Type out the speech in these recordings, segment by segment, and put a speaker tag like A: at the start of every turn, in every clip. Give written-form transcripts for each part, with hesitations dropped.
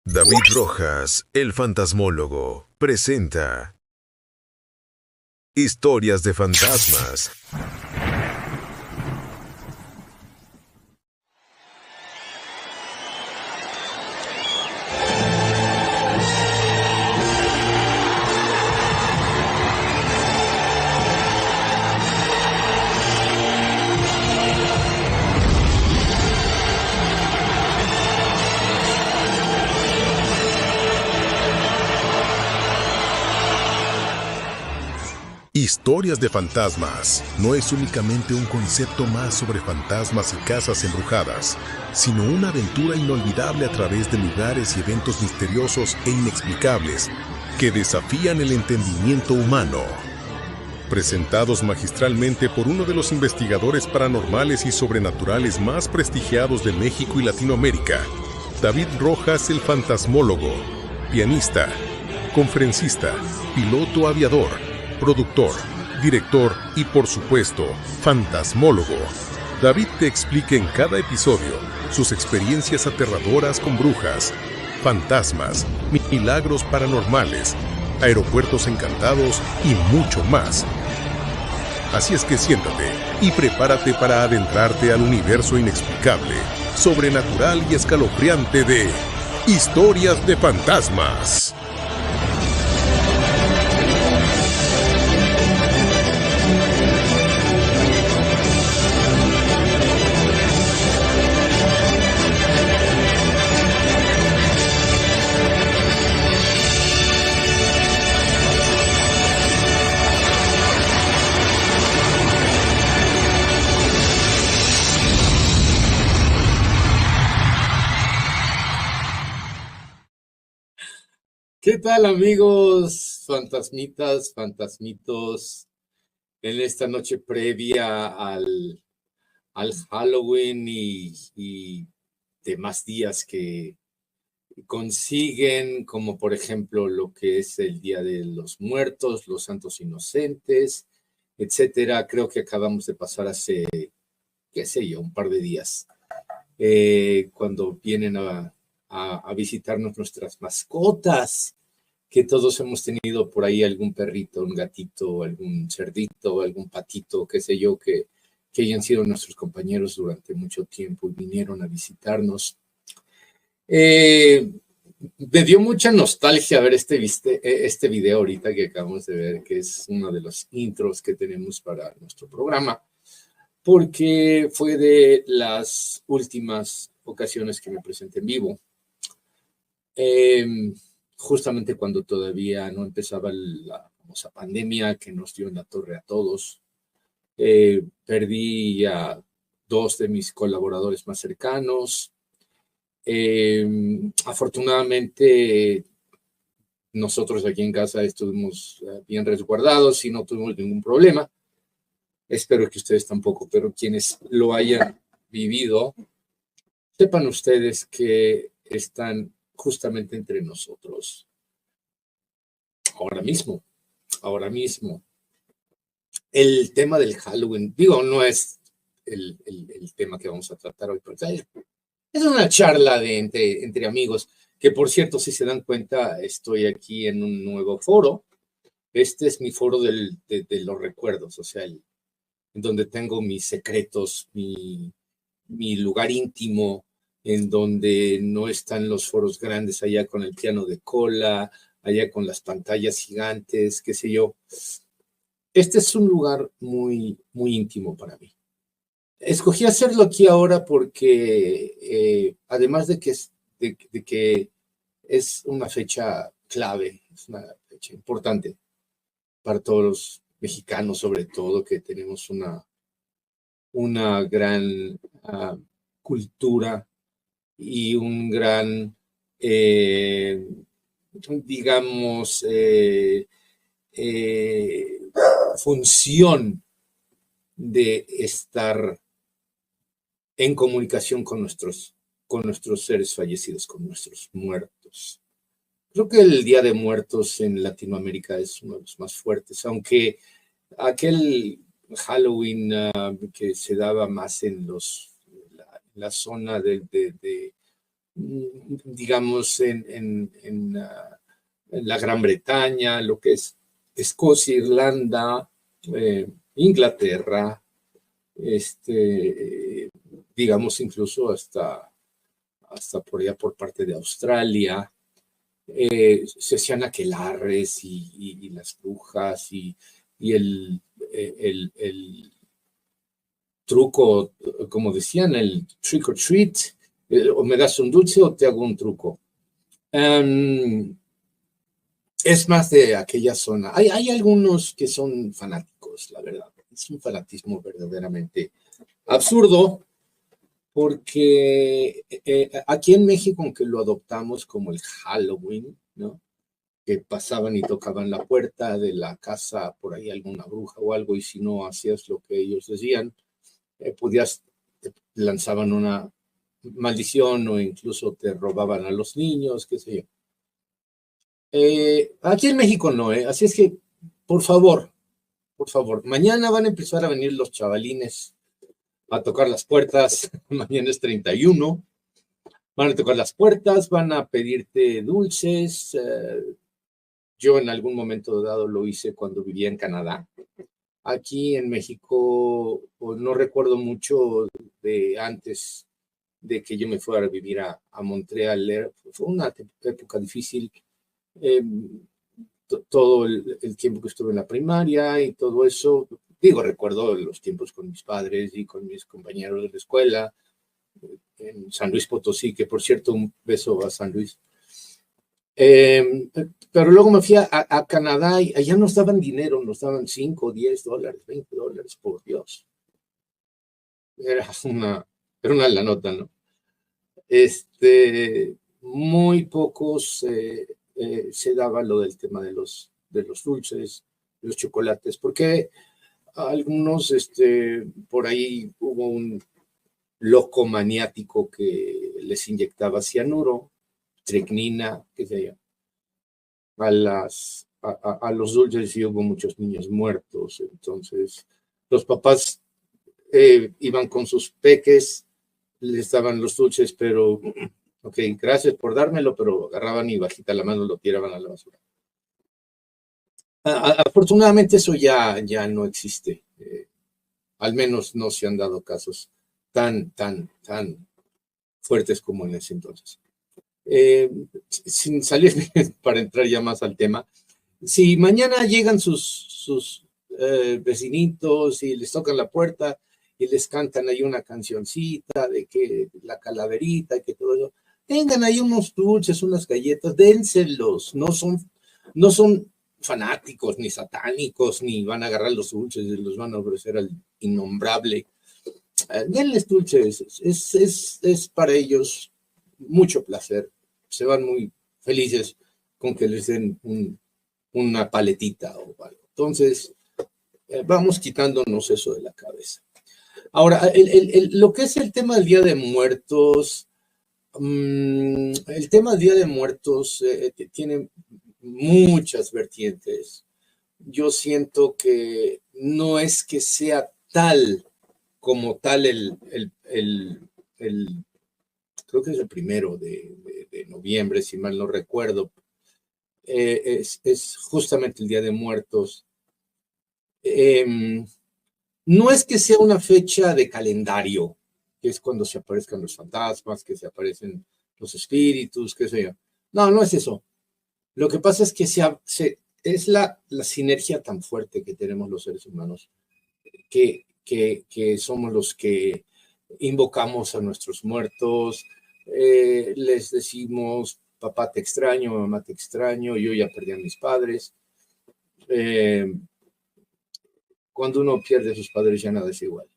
A: David Rojas, el fantasmólogo, presenta Historias de fantasmas. Historias de fantasmas no es únicamente un concepto más sobre fantasmas y casas embrujadas, sino una aventura inolvidable a través de lugares y eventos misteriosos e inexplicables que desafían el entendimiento humano. Presentados magistralmente por uno de los investigadores paranormales y sobrenaturales más prestigiados de México y Latinoamérica, David Rojas el fantasmólogo, pianista, conferencista, piloto aviador, productor, director y, por supuesto, fantasmólogo. David te explica en cada episodio sus experiencias aterradoras con brujas, fantasmas, milagros paranormales, aeropuertos encantados y mucho más. Así es que siéntate y prepárate para adentrarte al universo inexplicable, sobrenatural y escalofriante de Historias de Fantasmas.
B: ¿Qué tal, amigos, fantasmitas, fantasmitos? En esta noche previa al Halloween y demás días que consiguen, como por ejemplo lo que es el Día de los Muertos, los Santos Inocentes, etcétera. Creo que acabamos de pasar hace, qué sé yo, un par de días, cuando vienen a visitarnos nuestras mascotas, que todos hemos tenido por ahí algún perrito, un gatito, algún cerdito, algún patito, qué sé yo, que hayan sido nuestros compañeros durante mucho tiempo y vinieron a visitarnos. Me dio mucha nostalgia ver este video ahorita que acabamos de ver, que es uno de los intros que tenemos para nuestro programa, porque fue de las últimas ocasiones que me presenté en vivo. Justamente cuando todavía no empezaba la famosa pandemia que nos dio en la torre a todos. Perdí a dos de mis colaboradores más cercanos. Afortunadamente, nosotros aquí en casa estuvimos bien resguardados y no tuvimos ningún problema. Espero que ustedes tampoco, pero quienes lo hayan vivido, sepan ustedes que están justamente entre nosotros ahora mismo. El tema del Halloween, digo, no es el tema que vamos a tratar hoy, porque es una charla entre amigos, que por cierto, si se dan cuenta, estoy aquí en un nuevo foro. Este es mi foro de los recuerdos, o sea, en donde tengo mis secretos, mi lugar íntimo, en donde no están los foros grandes allá con el piano de cola, allá con las pantallas gigantes, qué sé yo. Este es un lugar muy, muy íntimo para mí. Escogí hacerlo aquí ahora porque, además de que es una fecha clave, es una fecha importante para todos los mexicanos, sobre todo, que tenemos una gran cultura y un gran, eh, digamos, función de estar en comunicación con nuestros seres fallecidos, con nuestros muertos. Creo que el Día de Muertos en Latinoamérica es uno de los más fuertes, aunque aquel Halloween que se daba más en la zona digamos, en la Gran Bretaña, lo que es Escocia, Irlanda, Inglaterra, digamos incluso hasta por allá por parte de Australia, se hacían aquelarres y las brujas y el truco, como decían, el trick or treat, o me das un dulce o te hago un truco. Es más de aquella zona. Hay algunos que son fanáticos, la verdad. Es un fanatismo verdaderamente absurdo, porque aquí en México, aunque lo adoptamos como el Halloween, ¿no? Que pasaban y tocaban la puerta de la casa, por ahí alguna bruja o algo, y si no hacías lo que ellos decían, te lanzaban una maldición o incluso te robaban a los niños, qué sé yo. Aquí en México no, así es que, por favor, mañana van a empezar a venir los chavalines a tocar las puertas, mañana es 31, van a tocar las puertas, van a pedirte dulces. Yo en algún momento dado lo hice cuando vivía en Canadá. Aquí en México, pues, no recuerdo mucho de antes de que yo me fuera a vivir a Montreal. Fue una época difícil. Todo el tiempo que estuve en la primaria y todo eso, digo, recuerdo los tiempos con mis padres y con mis compañeros de la escuela en San Luis Potosí, que por cierto, un beso a San Luis. Pero luego me fui a Canadá y allá nos daban dinero, nos daban $5, $10, $20, por Dios. Era una lanota, ¿no? Muy pocos se daba lo del tema de los dulces, de los chocolates, porque algunos, por ahí hubo un loco maniático que les inyectaba cianuro, strecnina, qué sé yo, a los dulces, y hubo muchos niños muertos. Entonces, los papás iban con sus peques, les daban los dulces, pero, ok, gracias por dármelo, pero agarraban y bajita la mano lo tiraban a la basura. Afortunadamente eso ya no existe. Al menos no se han dado casos tan fuertes como en ese entonces. Sin salir para entrar ya más al tema, si mañana llegan sus vecinitos y les tocan la puerta y les cantan ahí una cancioncita de que la calaverita y que todo eso, tengan ahí unos dulces, unas galletas, dénselos, no son fanáticos ni satánicos, ni van a agarrar los dulces y los van a ofrecer al innombrable. Denles dulces, es para ellos mucho placer, se van muy felices con que les den una paletita o algo. Entonces, vamos quitándonos eso de la cabeza. Ahora, lo que es el tema del Día de Muertos, el tema del Día de Muertos tiene muchas vertientes. Yo siento que no es que sea tal como tal creo que es el 1 de noviembre, si mal no recuerdo. Es justamente el Día de Muertos. No es que sea una fecha de calendario, que es cuando se aparezcan los fantasmas, que se aparecen los espíritus, qué sé yo. No es eso. Lo que pasa es que es la sinergia tan fuerte que tenemos los seres humanos, que somos los que invocamos a nuestros muertos, les decimos, papá te extraño, mamá te extraño, yo ya perdí a mis padres. Cuando uno pierde a sus padres ya nada es igual,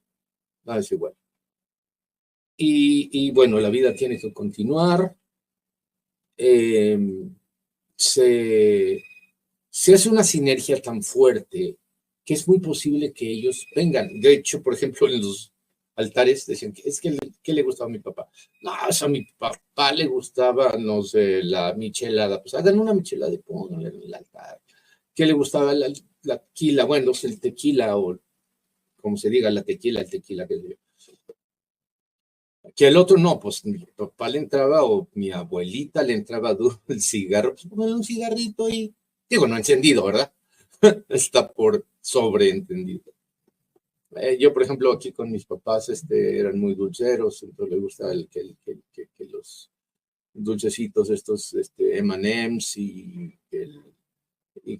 B: nada es igual. Y bueno, la vida tiene que continuar. Se hace una sinergia tan fuerte que es muy posible que ellos vengan. De hecho, por ejemplo, en los altares decían, ¿qué le gustaba a mi papá? No, a mi papá le gustaba, no sé, la michelada. Pues hagan una michelada y pónganle en el altar. ¿Qué le gustaba? La tequila, bueno, el tequila, o como se diga, el tequila, que Que el otro no, pues mi papá le entraba o mi abuelita le entraba duro el cigarro, pues ponle un cigarrito ahí. Digo, no encendido, ¿verdad? Está por sobreentendido. Yo, por ejemplo, aquí con mis papás eran muy dulceros, entonces les gusta que los dulcecitos estos M&M's y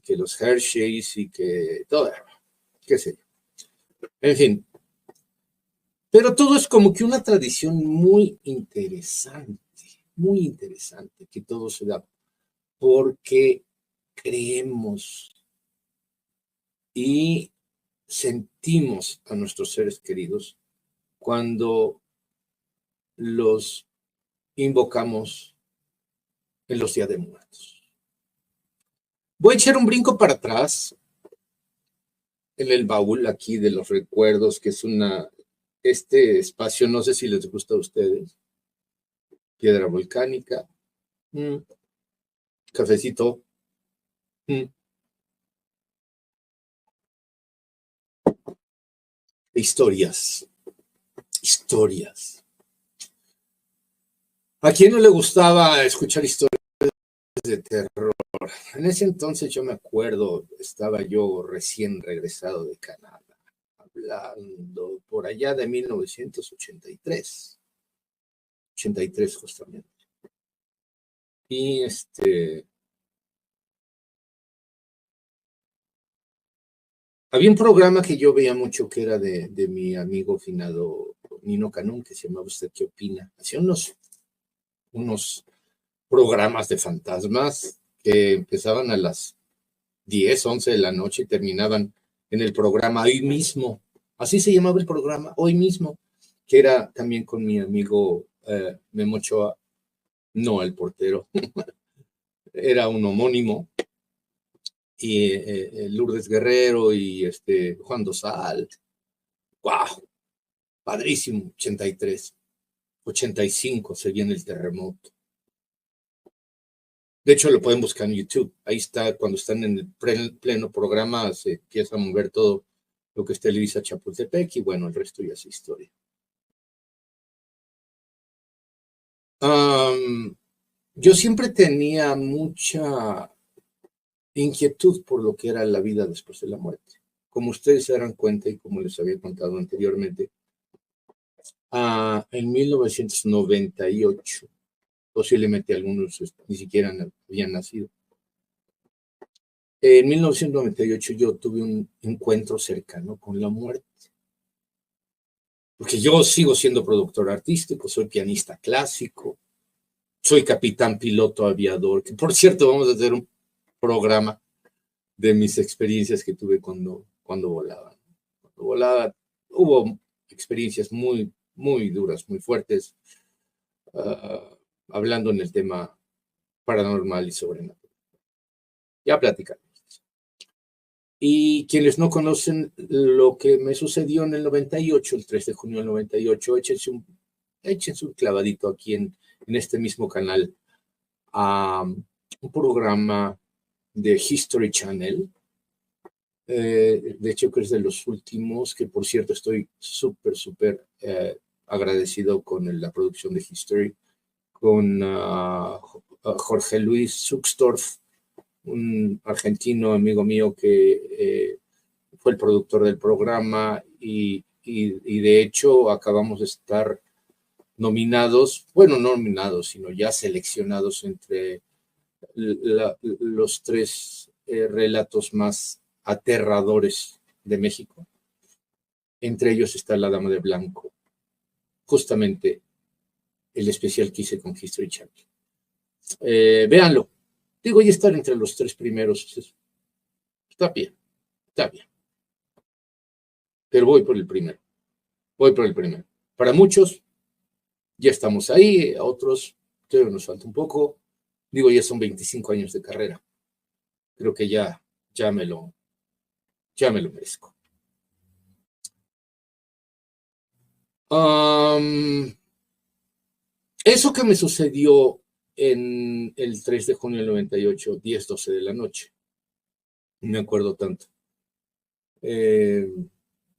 B: que los Hershey's y que todo, qué sé yo. En fin, pero todo es como que una tradición muy interesante, que todo se da porque creemos y sentimos a nuestros seres queridos cuando los invocamos en los días de muertos. Voy a echar un brinco para atrás en el baúl aquí de los recuerdos, que es este espacio, no sé si les gusta a ustedes, piedra volcánica, cafecito, historias. ¿A quién no le gustaba escuchar historias de terror? En ese entonces yo me acuerdo, estaba yo recién regresado de Canadá, hablando por allá de 1983, 83 justamente. Y había un programa que yo veía mucho que era de mi amigo finado Nino Canún, que se llamaba ¿Usted qué opina? Hacía unos programas de fantasmas que empezaban a las 10, 11 de la noche y terminaban en el programa hoy mismo. Así se llamaba el programa, hoy mismo, que era también con mi amigo Memo Ochoa, no el portero, era un homónimo, y Lourdes Guerrero y Juan Dosal. ¡Wow! Padrísimo, 83, 85 se viene el terremoto. De hecho, lo pueden buscar en YouTube. Ahí está, cuando están en el pleno programa, se empieza a mover todo lo que es Televisa Chapultepec y bueno, el resto ya es historia. Yo siempre tenía mucha inquietud por lo que era la vida después de la muerte. Como ustedes se darán cuenta y como les había contado anteriormente, en 1998, posiblemente algunos ni siquiera habían nacido. En 1998 yo tuve un encuentro cercano con la muerte. Porque yo sigo siendo productor artístico, soy pianista clásico, soy capitán piloto aviador, que por cierto vamos a hacer un programa de mis experiencias que tuve cuando volaba. Cuando volaba hubo experiencias muy, muy duras, muy fuertes, hablando en el tema paranormal y sobrenatural. Ya platicamos. Y quienes no conocen lo que me sucedió en el 98, el 3 de junio del 98, échense un clavadito aquí en este mismo canal a un programa de History Channel. De hecho, que es de los últimos, que por cierto estoy súper agradecido con la producción de History, con Jorge Luis Zuxdorf, un argentino amigo mío que fue el productor del programa y de hecho acabamos de estar nominados, bueno, no nominados, sino ya seleccionados entre los 3 relatos más aterradores de México. Entre ellos está La Dama de Blanco, justamente el especial que hice con History Channel. Véanlo. Digo, ya estar entre los 3 primeros. Está bien. Pero voy por el primero. Para muchos, ya estamos ahí, a otros todavía nos falta un poco. Digo, ya son 25 años de carrera. Creo que ya me lo merezco. Eso que me sucedió en el 3 de junio del 98, 10, 12 de la noche. No me acuerdo tanto.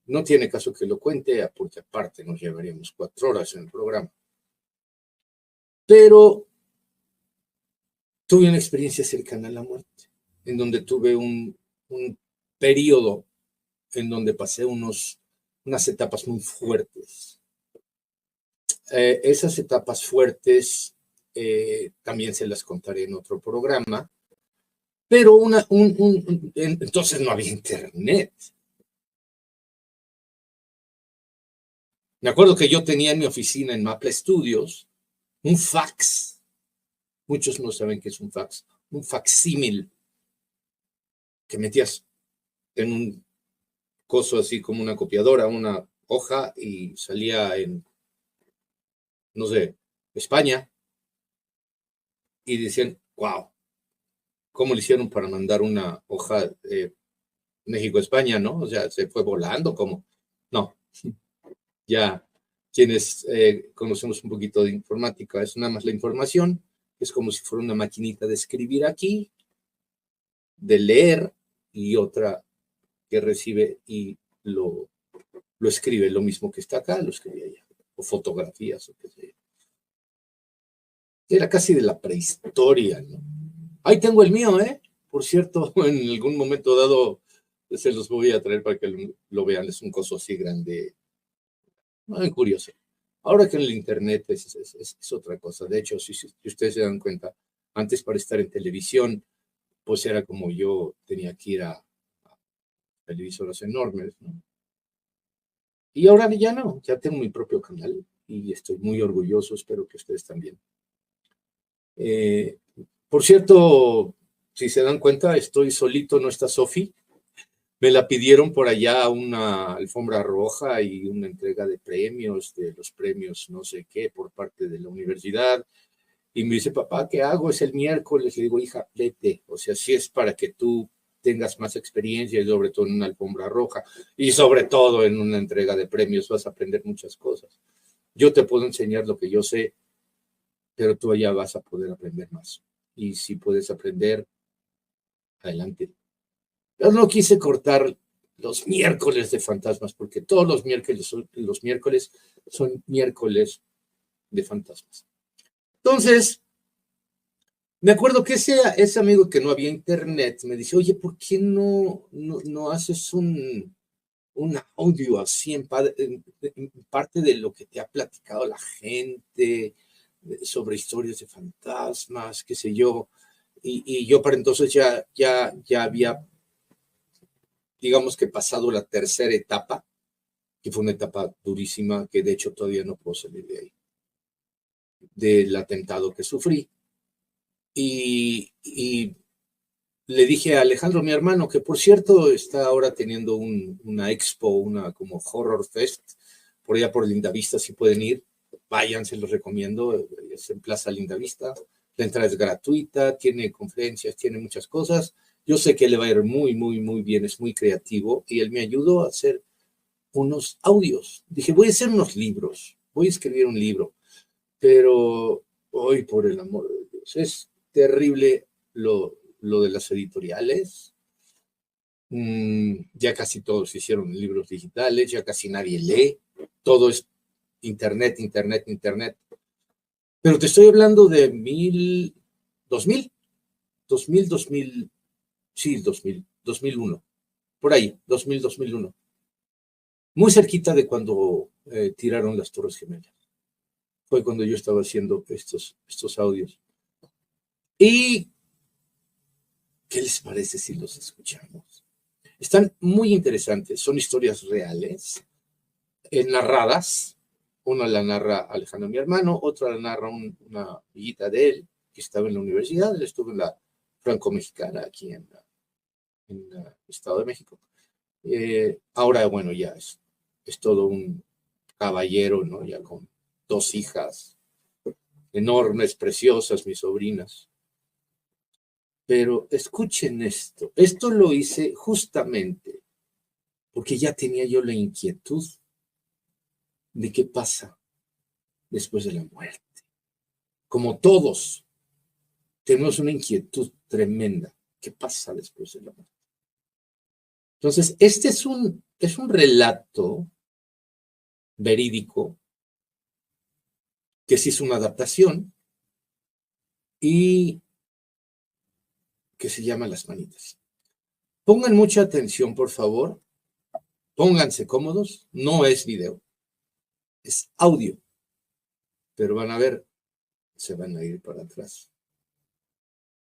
B: No tiene caso que lo cuente, porque aparte nos llevaríamos 4 horas en el programa. pero tuve una experiencia cercana a la muerte, en donde tuve un periodo en donde pasé unas etapas muy fuertes. Esas etapas fuertes también se las contaré en otro programa, pero entonces no había internet. Me acuerdo que yo tenía en mi oficina en Maple Studios un fax. Muchos no saben qué es un fax. Un facsímil que metías en un coso así como una copiadora, una hoja, y salía en, no sé, España, y decían, wow, ¿cómo le hicieron para mandar una hoja de México-España, no? O sea, se fue volando, ¿cómo? No, ya quienes conocemos un poquito de informática, es nada más la información, es como si fuera una maquinita de escribir aquí, de leer, y otra que recibe y lo escribe, lo mismo que está acá, lo escribe allá, o fotografías, o qué sé yo. Era casi de la prehistoria, ¿no? Ahí tengo el mío, ¿eh? Por cierto, en algún momento dado se los voy a traer para que lo vean, es un coso así grande, muy curioso. Ahora que en el internet es otra cosa. De hecho, si ustedes se dan cuenta, antes para estar en televisión, pues era como yo tenía que ir a televisoras enormes, ¿no? Y ahora ya no, ya tengo mi propio canal y estoy muy orgulloso, espero que ustedes también. Por cierto, si se dan cuenta, estoy solito, no está Sofi. Me la pidieron por allá una alfombra roja y una entrega de premios, de los premios no sé qué, por parte de la universidad. Y me dice, papá, ¿qué hago? Es el miércoles. Le digo, hija, vete. O sea, sí es para que tú tengas más experiencia y sobre todo en una alfombra roja y sobre todo en una entrega de premios vas a aprender muchas cosas. Yo te puedo enseñar lo que yo sé, pero tú allá vas a poder aprender más. Y si puedes aprender, adelante. Yo no quise cortar los miércoles de fantasmas, porque todos los miércoles son miércoles de fantasmas. Entonces, me acuerdo que ese amigo que no había internet me dice, oye, ¿por qué no haces un audio así en parte de lo que te ha platicado la gente sobre historias de fantasmas, qué sé yo? Y yo para entonces ya había, digamos que pasado la tercera etapa, que fue una etapa durísima, que de hecho todavía no puedo salir de ahí, del atentado que sufrí. Y le dije a Alejandro, mi hermano, que por cierto está ahora teniendo una expo, una como Horror Fest, por allá por Lindavista, si pueden ir, vayan, se los recomiendo, es en Plaza Lindavista, la entrada es gratuita, tiene conferencias, tiene muchas cosas. Yo sé que le va a ir muy, muy, muy bien, es muy creativo, y él me ayudó a hacer unos audios. Dije, voy a hacer unos libros, voy a escribir un libro, pero hoy, por el amor de Dios, es terrible lo de las editoriales. Ya casi todos hicieron libros digitales, ya casi nadie lee, todo es internet, internet, internet. Pero te estoy hablando de 2000, 2000, sí, 2001, por ahí, 2001. Muy cerquita de cuando tiraron las Torres Gemelas. Fue cuando yo estaba haciendo estos audios. ¿Y qué les parece si los escuchamos? Están muy interesantes, son historias reales, narradas. Una la narra Alejandro, mi hermano, otra la narra una amiguita de él, que estaba en la universidad, él estuvo en la franco-mexicana, aquí en el Estado de México. Ahora, bueno, ya es todo un caballero, ¿no? Ya con 2 hijas enormes, preciosas, mis sobrinas. Pero escuchen esto lo hice justamente porque ya tenía yo la inquietud de qué pasa después de la muerte. Como todos, tenemos una inquietud tremenda. ¿Qué pasa después de la muerte? Entonces, este es un relato verídico que se hizo una adaptación y que se llama Las Manitas. Pongan mucha atención, por favor. Pónganse cómodos. No es video, es audio. Pero van a ver, se van a ir para atrás.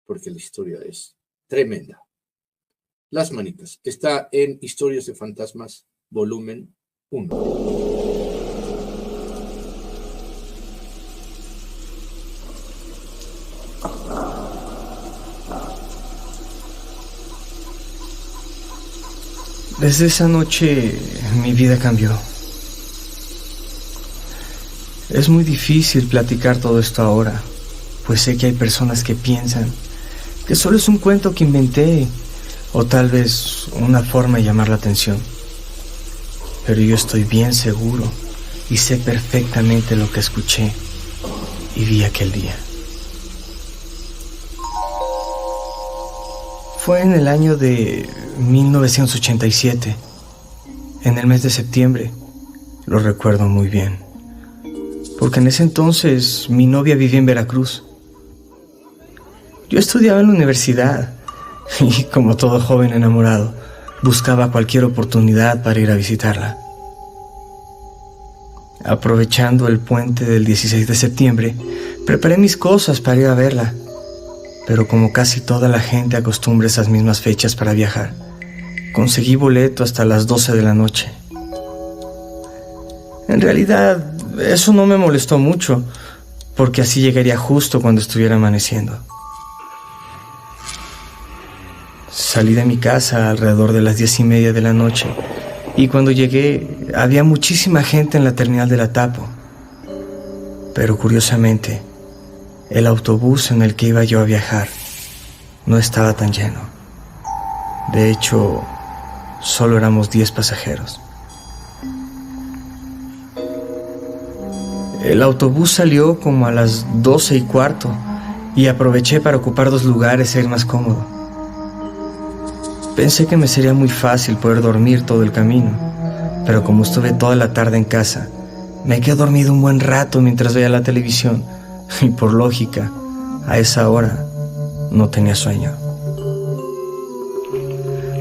B: Porque la historia es tremenda. Las Manitas. Está en Historias de Fantasmas, volumen 1.
C: Desde esa noche mi vida cambió. Es muy difícil platicar todo esto ahora, pues sé que hay personas que piensan que solo es un cuento que inventé o tal vez una forma de llamar la atención. Pero yo estoy bien seguro y sé perfectamente lo que escuché y vi aquel día. Fue en el año de 1987, en el mes de septiembre. Lo recuerdo muy bien, porque en ese entonces mi novia vivía en Veracruz. Yo estudiaba en la universidad y, como todo joven enamorado, buscaba cualquier oportunidad para ir a visitarla. Aprovechando el puente del 16 de septiembre, preparé mis cosas para ir a verla. Pero como casi toda la gente acostumbra esas mismas fechas para viajar, conseguí boleto hasta las 12 de la noche. En realidad, eso no me molestó mucho, porque así llegaría justo cuando estuviera amaneciendo. Salí de mi casa alrededor de las 10:30 de la noche, y cuando llegué, había muchísima gente en la terminal del Atapo. Pero curiosamente, el autobús en el que iba yo a viajar no estaba tan lleno. De hecho, solo éramos 10 pasajeros. El autobús salió como a las 12:15 y aproveché para ocupar 2 lugares e ir más cómodo. Pensé que me sería muy fácil poder dormir todo el camino, pero como estuve toda la tarde en casa, me quedé dormido un buen rato mientras veía la televisión. Y por lógica, a esa hora no tenía sueño.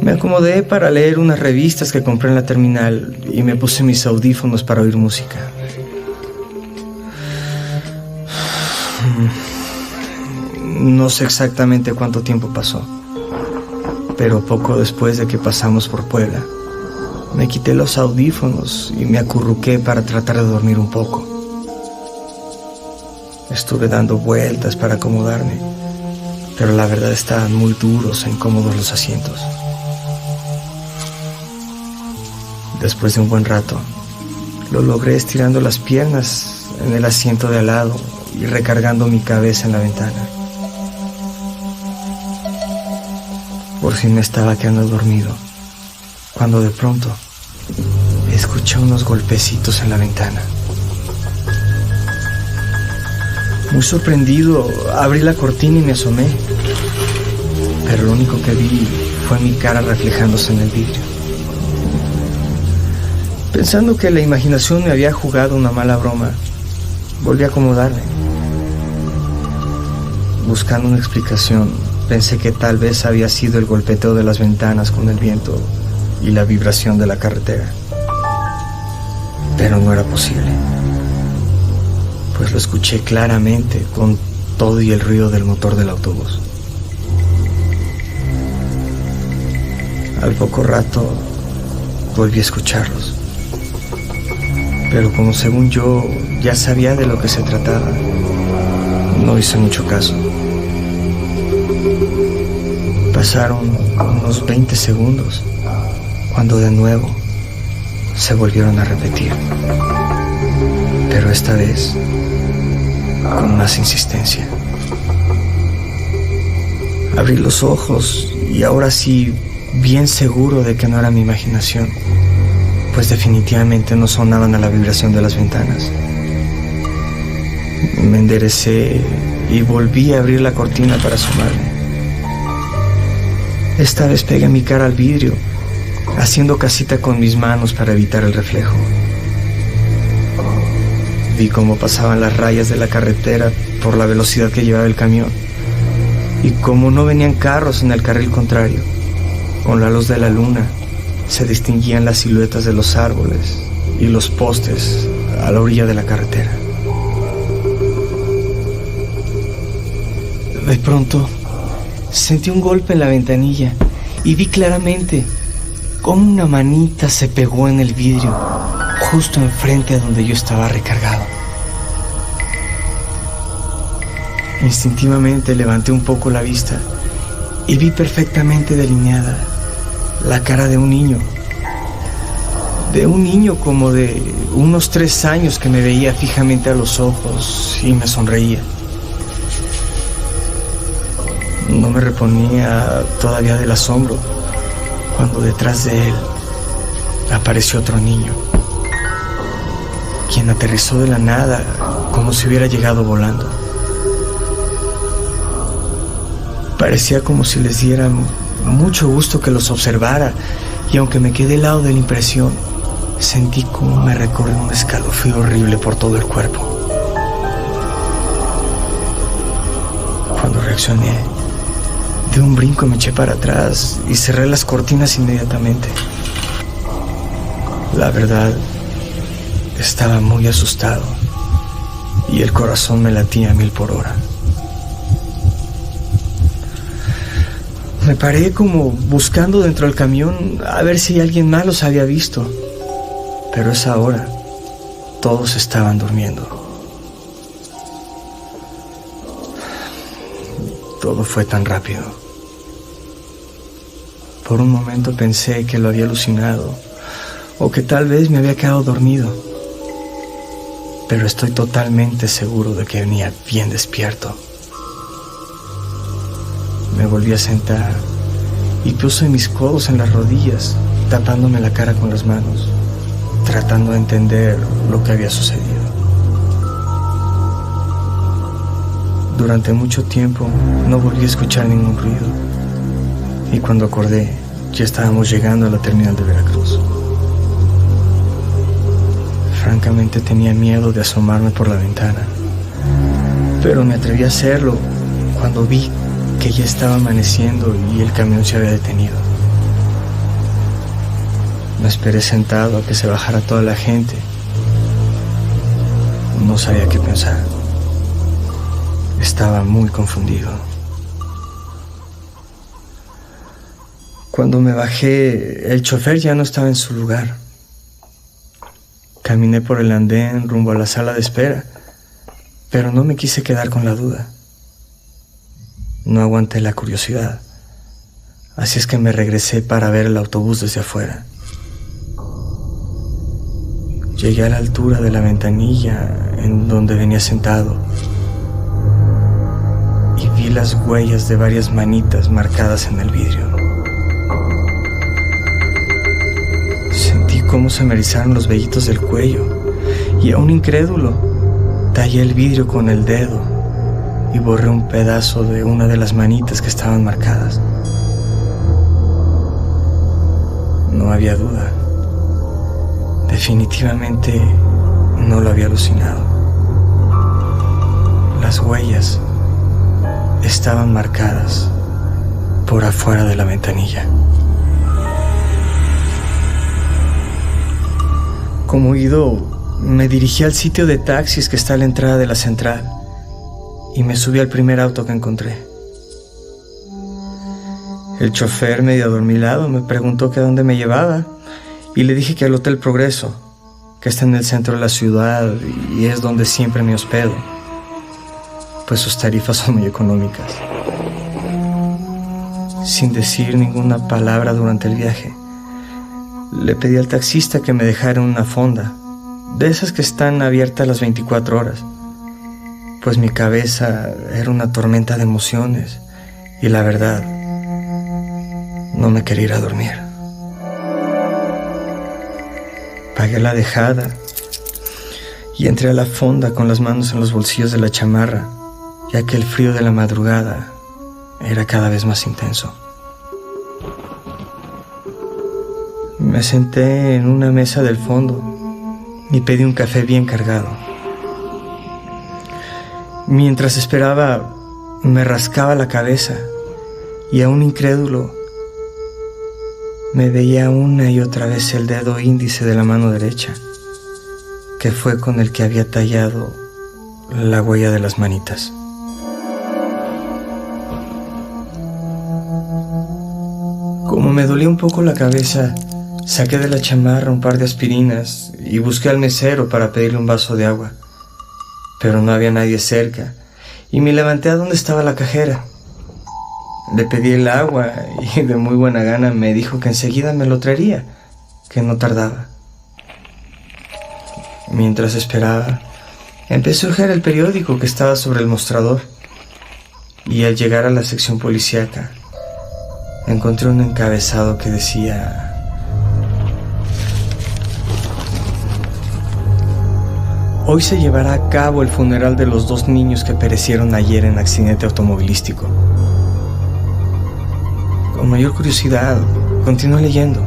C: Me acomodé para leer unas revistas que compré en la terminal y me puse mis audífonos para oír música. No sé exactamente cuánto tiempo pasó, pero poco después de que pasamos por Puebla, me quité los audífonos y me acurruqué para tratar de dormir un poco. Estuve dando vueltas para acomodarme, pero la verdad estaban muy duros e incómodos los asientos. Después de un buen rato, lo logré estirando las piernas en el asiento de al lado y recargando mi cabeza en la ventana. Por fin me estaba quedando dormido, cuando de pronto escuché unos golpecitos en la ventana. Muy sorprendido, abrí la cortina y me asomé, pero lo único que vi fue mi cara reflejándose en el vidrio. Pensando que la imaginación me había jugado una mala broma, volví a acomodarme. Buscando una explicación, pensé que tal vez había sido el golpeteo de las ventanas con el viento y la vibración de la carretera. Pero no era posible, pues lo escuché claramente con todo y el ruido del motor del autobús. Al poco rato volví a escucharlos, pero como según yo ya sabía de lo que se trataba, no hice mucho caso. Pasaron unos 20 segundos cuando de nuevo se volvieron a repetir, pero esta vez con más insistencia. Abrí los ojos y ahora sí, bien seguro de que no era mi imaginación, pues definitivamente no sonaban a la vibración de las ventanas. Me enderecé y volví a abrir la cortina para asomarme. Esta vez pegué mi cara al vidrio, haciendo casita con mis manos para evitar el reflejo. Vi cómo pasaban las rayas de la carretera por la velocidad que llevaba el camión y cómo no venían carros en el carril contrario. Con la luz de la luna se distinguían las siluetas de los árboles y los postes a la orilla de la carretera. De pronto sentí un golpe en la ventanilla y vi claramente cómo una manita se pegó en el vidrio justo enfrente a donde yo estaba recargado. Instintivamente levanté un poco la vista y vi perfectamente delineada la cara de un niño. De un niño como de unos 3 años que me veía fijamente a los ojos y me sonreía. No me reponía todavía del asombro cuando detrás de él apareció otro niño, quien aterrizó de la nada como si hubiera llegado volando. Parecía como si les diera mucho gusto que los observara, y aunque me quedé helado de la impresión, sentí como me recorrió un escalofrío horrible por todo el cuerpo. Cuando reaccioné, de un brinco me eché para atrás y cerré las cortinas inmediatamente. La verdad, estaba muy asustado y el corazón me latía a 1000 por hora. Me paré como buscando dentro del camión a ver si alguien más los había visto, pero a esa hora todos estaban durmiendo. Todo fue tan rápido. Por un momento pensé que lo había alucinado o que tal vez me había quedado dormido, pero estoy totalmente seguro de que venía bien despierto. Me volví a sentar y puse mis codos en las rodillas, tapándome la cara con las manos, tratando de entender lo que había sucedido. Durante mucho tiempo no volví a escuchar ningún ruido, y cuando acordé, ya estábamos llegando a la terminal de Veracruz. Francamente tenía miedo de asomarme por la ventana, pero me atreví a hacerlo cuando vi que ya estaba amaneciendo y el camión se había detenido. Me esperé sentado a que se bajara toda la gente. No sabía qué pensar. Estaba muy confundido. Cuando me bajé, el chofer ya no estaba en su lugar. Caminé por el andén rumbo a la sala de espera, pero no me quise quedar con la duda. No aguanté la curiosidad, así es que me regresé para ver el autobús desde afuera. Llegué a la altura de la ventanilla en donde venía sentado y vi las huellas de varias manitas marcadas en el vidrio. Sentí cómo se me erizaron los vellitos del cuello y, aún incrédulo, tallé el vidrio con el dedo y borré un pedazo de una de las manitas que estaban marcadas. No había duda. Definitivamente no lo había alucinado. Las huellas estaban marcadas por afuera de la ventanilla. Conmovido, me dirigí al sitio de taxis que está a la entrada de la central y me subí al primer auto que encontré. El chofer, medio adormilado, me preguntó que a dónde me llevaba y le dije que al Hotel Progreso, que está en el centro de la ciudad y es donde siempre me hospedo, pues sus tarifas son muy económicas. Sin decir ninguna palabra durante el viaje, le pedí al taxista que me dejara en una fonda, de esas que están abiertas las 24 horas, pues mi cabeza era una tormenta de emociones y la verdad, no me quería ir a dormir. Pagué la dejada y entré a la fonda con las manos en los bolsillos de la chamarra, ya que el frío de la madrugada era cada vez más intenso. Me senté en una mesa del fondo y pedí un café bien cargado. Mientras esperaba, me rascaba la cabeza y aún incrédulo, me veía una y otra vez el dedo índice de la mano derecha, que fue con el que había tallado la huella de las manitas. Como me dolía un poco la cabeza, saqué de la chamarra un par de aspirinas y busqué al mesero para pedirle un vaso de agua. Pero no había nadie cerca y me levanté a donde estaba la cajera. Le pedí el agua y de muy buena gana me dijo que enseguida me lo traería, que no tardaba. Mientras esperaba, empecé a hojear el periódico que estaba sobre el mostrador y al llegar a la sección policíaca encontré un encabezado que decía: hoy se llevará a cabo el funeral de los 2 niños que perecieron ayer en accidente automovilístico. Con mayor curiosidad, continué leyendo.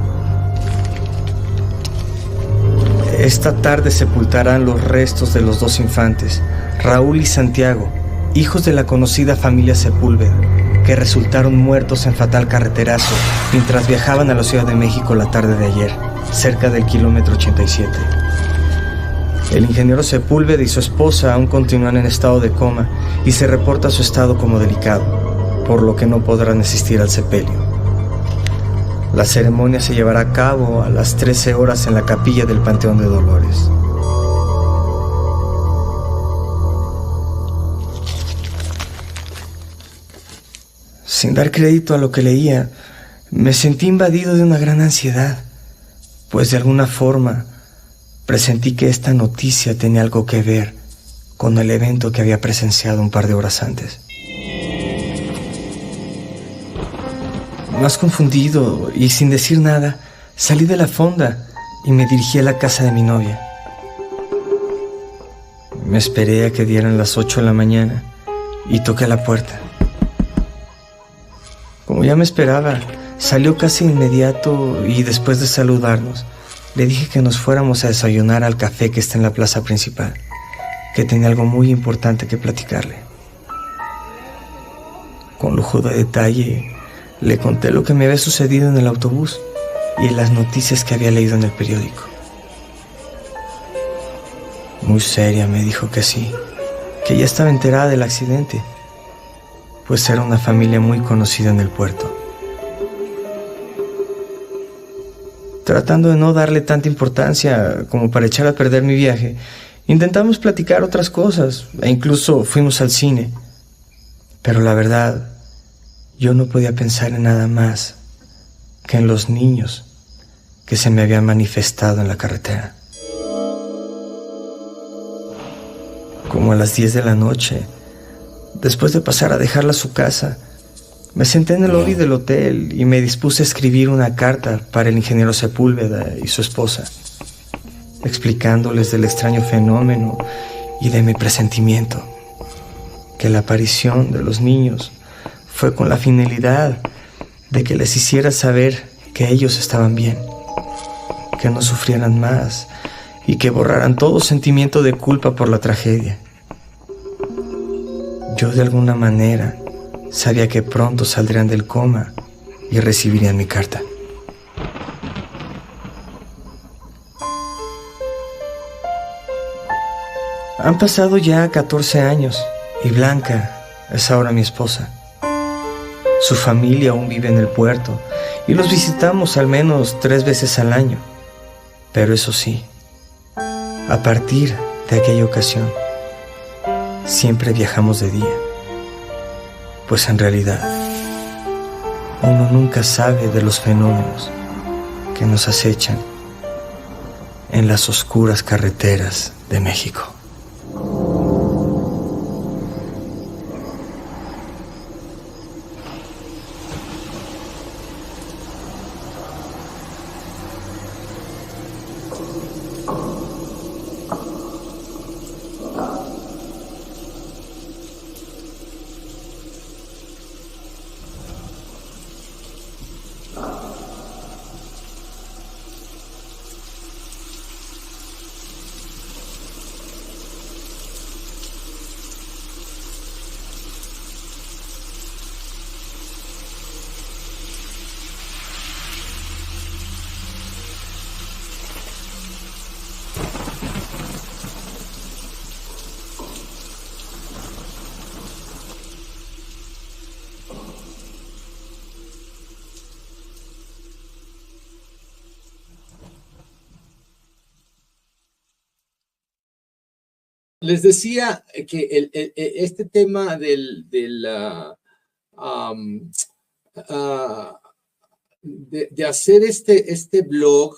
C: Esta tarde sepultarán los restos de los 2 infantes, Raúl y Santiago, hijos de la conocida familia Sepúlveda, que resultaron muertos en fatal carreterazo mientras viajaban a la Ciudad de México la tarde de ayer, cerca del kilómetro 87. El ingeniero Sepúlveda y su esposa aún continúan en estado de coma y se reporta su estado como delicado, por lo que no podrán asistir al sepelio. La ceremonia se llevará a cabo a las 13 horas en la capilla del Panteón de Dolores. Sin dar crédito a lo que leía, me sentí invadido de una gran ansiedad, pues de alguna forma presentí que esta noticia tenía algo que ver con el evento que había presenciado un par de horas antes. Más confundido y sin decir nada, salí de la fonda y me dirigí a la casa de mi novia. Me esperé a que dieran las 8 de la mañana y toqué la puerta. Como ya me esperaba, salió casi de inmediato y después de saludarnos, le dije que nos fuéramos a desayunar al café que está en la plaza principal, que tenía algo muy importante que platicarle. Con lujo de detalle, le conté lo que me había sucedido en el autobús y las noticias que había leído en el periódico. Muy seria me dijo que sí, que ya estaba enterada del accidente, pues era una familia muy conocida en el puerto. Tratando de no darle tanta importancia como para echar a perder mi viaje, intentamos platicar otras cosas e incluso fuimos al cine. Pero la verdad, yo no podía pensar en nada más que en los niños que se me habían manifestado en la carretera. Como a las 10 de la noche, después de pasar a dejarla a su casa, me senté en el lobby del hotel y me dispuse a escribir una carta para el ingeniero Sepúlveda y su esposa, explicándoles del extraño fenómeno y de mi presentimiento, que la aparición de los niños fue con la finalidad de que les hiciera saber que ellos estaban bien, que no sufrieran más y que borraran todo sentimiento de culpa por la tragedia. Yo de alguna manera sabía que pronto saldrían del coma y recibirían mi carta. Han pasado ya 14 años y Blanca es ahora mi esposa. Su familia aún vive en el puerto y los visitamos al menos 3 veces al año. Pero eso sí, a partir de aquella ocasión, siempre viajamos de día, pues en realidad uno nunca sabe de los fenómenos que nos acechan en las oscuras carreteras de México.
B: les decía que este tema de hacer este blog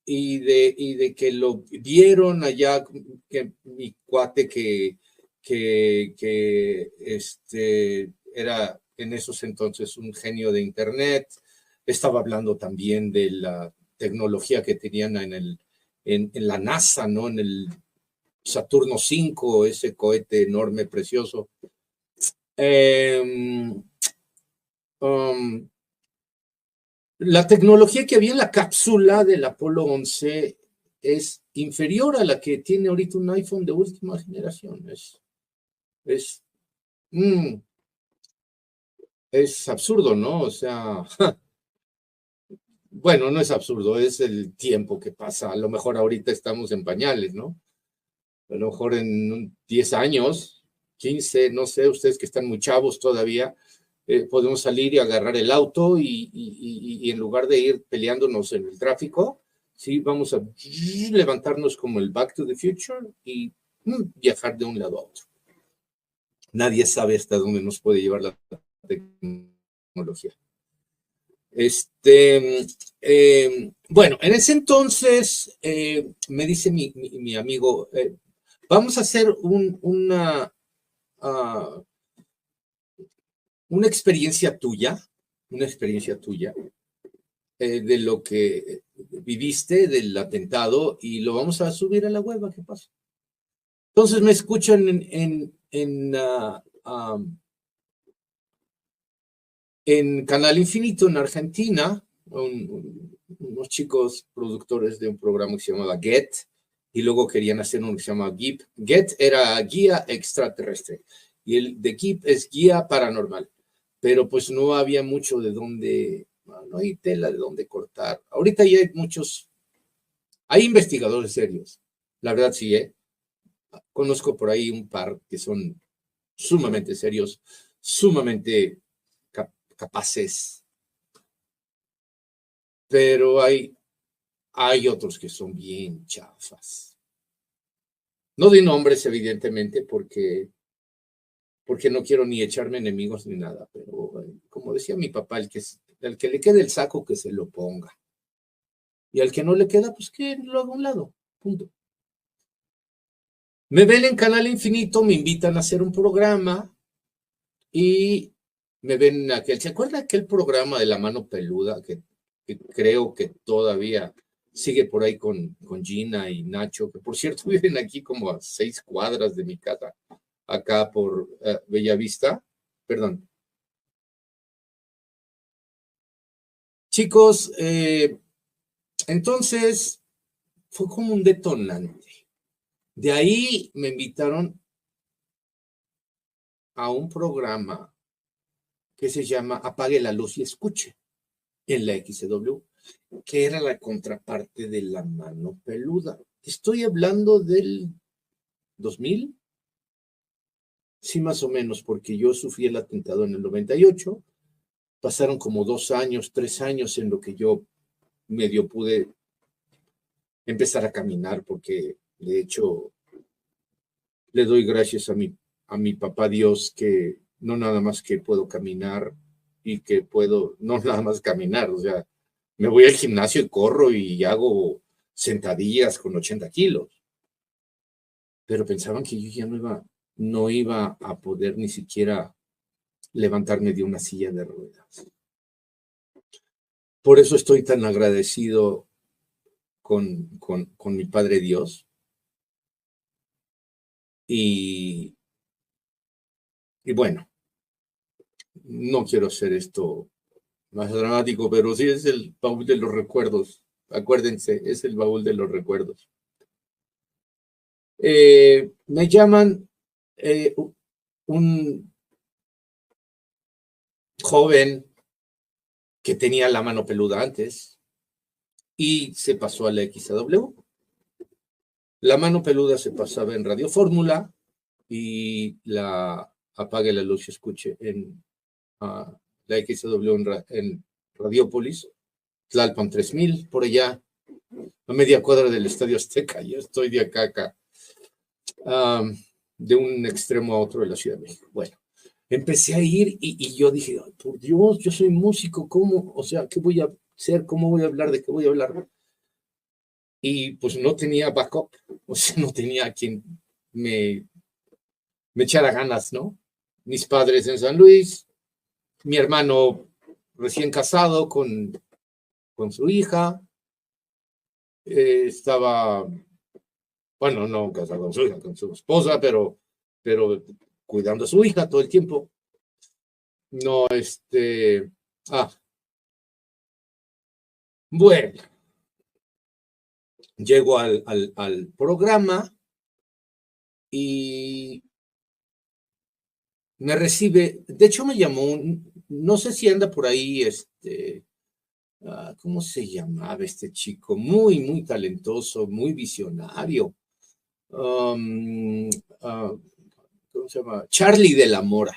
B: y de que lo vieron allá, que mi cuate que era en esos entonces un genio de internet, estaba hablando también de la tecnología que tenían en la NASA, ¿no? En el Saturno V, ese cohete enorme, precioso. La tecnología que había en la cápsula del Apolo 11 es inferior a la que tiene ahorita un iPhone de última generación. Es absurdo, ¿no? O sea, bueno, no es absurdo, es el tiempo que pasa. A lo mejor ahorita estamos en pañales, ¿no? A lo mejor en 10 años, 15, no sé, ustedes que están muy chavos todavía, podemos salir y agarrar el auto y en lugar de ir peleándonos en el tráfico, sí, vamos a levantarnos como el Back to the Future y viajar de un lado a otro. Nadie sabe hasta dónde nos puede llevar la tecnología. Bueno, en ese entonces me dice mi amigo, vamos a hacer una experiencia tuya, de lo que viviste, del atentado, y lo vamos a subir a la web, ¿qué pasa? Entonces me escuchan en Canal Infinito, en Argentina, unos chicos productores de un programa que se llamaba Get, y luego querían hacer uno que se llamaba GIP. Get era guía extraterrestre, y el de GIP es guía paranormal, pero pues no había mucho de dónde, no hay tela de dónde cortar. Ahorita ya hay investigadores serios, la verdad sí, conozco por ahí un par que son sumamente serios, sumamente capaces, pero hay otros que son bien chafas. No doy nombres, evidentemente, porque no quiero ni echarme enemigos ni nada, pero como decía mi papá, al que le quede el saco, que se lo ponga. Y al que no le queda, pues que lo haga a un lado, punto. Me ven en Canal Infinito, me invitan a hacer un programa y me ven ¿se acuerda aquel programa de La Mano Peluda que creo que todavía sigue por ahí con Gina y Nacho, que por cierto viven aquí como a 6 cuadras de mi casa, acá por Bellavista? Perdón. Chicos, entonces fue como un detonante. De ahí me invitaron a un programa que se llama Apague la Luz y Escuche, en la XW, que era la contraparte de La Mano Peluda. Estoy hablando del 2000, sí, más o menos, porque yo sufrí el atentado en el 98, pasaron como 2 años, 3 años en lo que yo medio pude empezar a caminar, porque de hecho le doy gracias a mi papá Dios, que no nada más que puedo caminar y que puedo, no nada más caminar, o sea, me voy al gimnasio y corro y hago sentadillas con 80 kilos. Pero pensaban que yo ya no iba a poder ni siquiera levantarme de una silla de ruedas. Por eso estoy tan agradecido con mi Padre Dios. Y bueno, no quiero hacer esto más dramático, pero sí es el baúl de los recuerdos. Acuérdense, es el baúl de los recuerdos. Me llaman un joven que tenía La Mano Peluda antes y se pasó a la XW. La Mano Peluda se pasaba en Radio Fórmula y la Apague la Luz y Escuche en la XW en Radiópolis, Tlalpan 3000, por allá, a media cuadra del Estadio Azteca. Yo estoy de acá. de un extremo a otro de la Ciudad de México. Bueno, empecé a ir y yo dije, "Ay, por Dios, yo soy músico, ¿cómo? O sea, ¿qué voy a hacer? ¿Cómo voy a hablar? ¿De qué voy a hablar?" Y pues no tenía backup, o sea, no tenía quien me, me echara ganas, ¿no? Mis padres en San Luis, mi hermano recién casado con su hija, estaba, bueno, no casado con su hija, con su esposa, pero cuidando a su hija todo el tiempo. No, ah, bueno, llego al programa y me recibe, de hecho me llamó, no sé si anda por ahí, ¿cómo se llamaba este chico? Muy, muy talentoso, muy visionario. Um, ah, ¿Cómo se llama? Charlie de la Mora.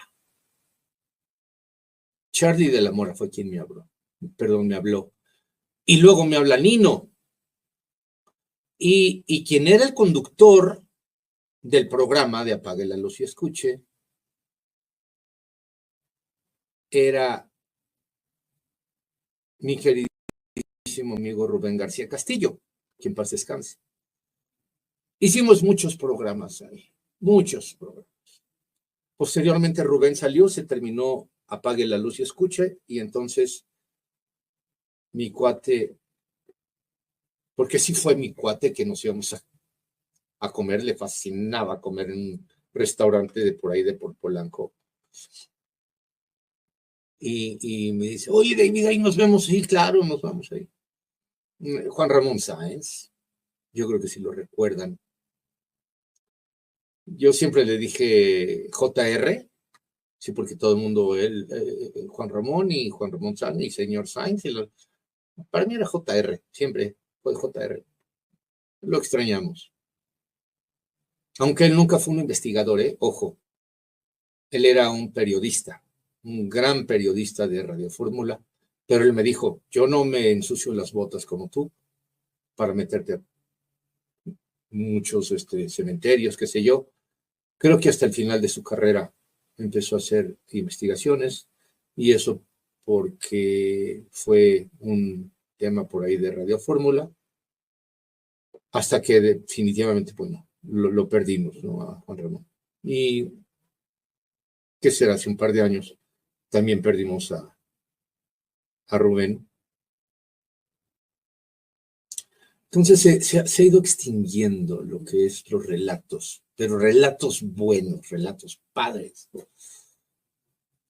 B: Charlie de la Mora fue quien me habló. Perdón, me habló. Y luego me habla Nino. Y quien era el conductor del programa de Apague la Luz y Escuche era mi queridísimo amigo Rubén García Castillo, que en paz descanse. Hicimos muchos programas ahí, muchos programas. Posteriormente Rubén salió, se terminó Apague la Luz y Escuche, y entonces mi cuate, porque sí fue mi cuate que nos íbamos a comer, le fascinaba comer en un restaurante de por ahí de por Polanco. Y me dice, oye, David, ahí nos vemos. Sí, claro, nos vamos ahí. Juan Ramón Sáenz, yo creo que sí lo recuerdan. Yo siempre le dije JR, sí, porque todo el mundo, Juan Ramón y Juan Ramón Sáenz y señor Sáenz, para mí era JR, siempre fue JR. Lo extrañamos. Aunque él nunca fue un investigador, ojo, él era un periodista, un gran periodista de Radio Fórmula, pero él me dijo, yo no me ensucio las botas como tú para meterte a muchos cementerios, qué sé yo. Creo que hasta el final de su carrera empezó a hacer investigaciones, y eso porque fue un tema por ahí de Radio Fórmula, hasta que definitivamente, pues no, lo perdimos, ¿no? A Juan Ramón. Y, ¿qué será? Hace un par de años también perdimos a Rubén. Entonces se ha ido extinguiendo lo que es los relatos, pero relatos buenos, relatos padres.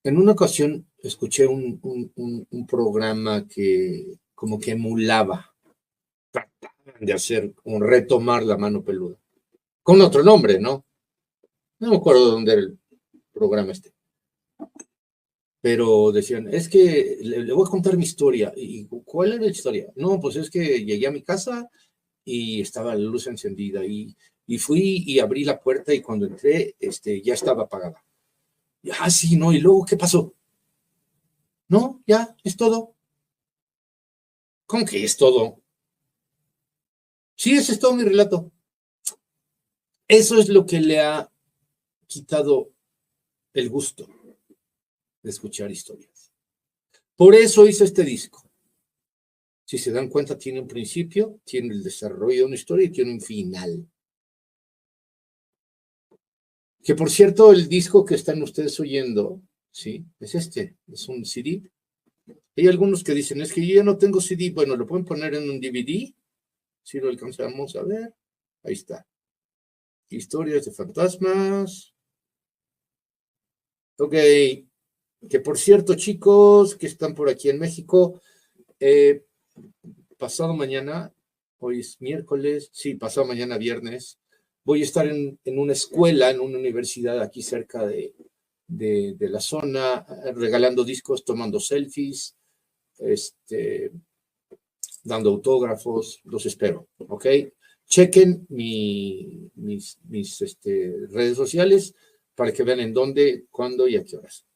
B: En una ocasión escuché un programa que como que emulaba, trataban de hacer un retomar La Mano Peluda, con otro nombre, ¿no? No me acuerdo dónde era el programa pero decían, es que le voy a contar mi historia. ¿Y cuál era la historia? No, pues es que llegué a mi casa y estaba la luz encendida y fui y abrí la puerta, y cuando entré, ya estaba apagada. Sí, no, y luego, ¿qué pasó? No, ya, es todo. ¿Cómo que es todo? Sí, ese es todo mi relato. Eso es lo que le ha quitado el gusto de escuchar historias. Por eso hice este disco. Si se dan cuenta, tiene un principio, tiene el desarrollo de una historia y tiene un final. Que por cierto, el disco que están ustedes oyendo, sí, es un CD. Hay algunos que dicen, es que yo ya no tengo CD. Bueno, lo pueden poner en un DVD, si lo alcanzamos a ver. Ahí está. Historias de fantasmas. Ok. Que por cierto, chicos, que están por aquí en México, pasado mañana, hoy es miércoles, sí, pasado mañana viernes, voy a estar en una escuela, en una universidad aquí cerca de la zona, regalando discos, tomando selfies, dando autógrafos. Los espero, ¿ok? Chequen mis redes sociales para que vean en dónde, cuándo y a qué horas.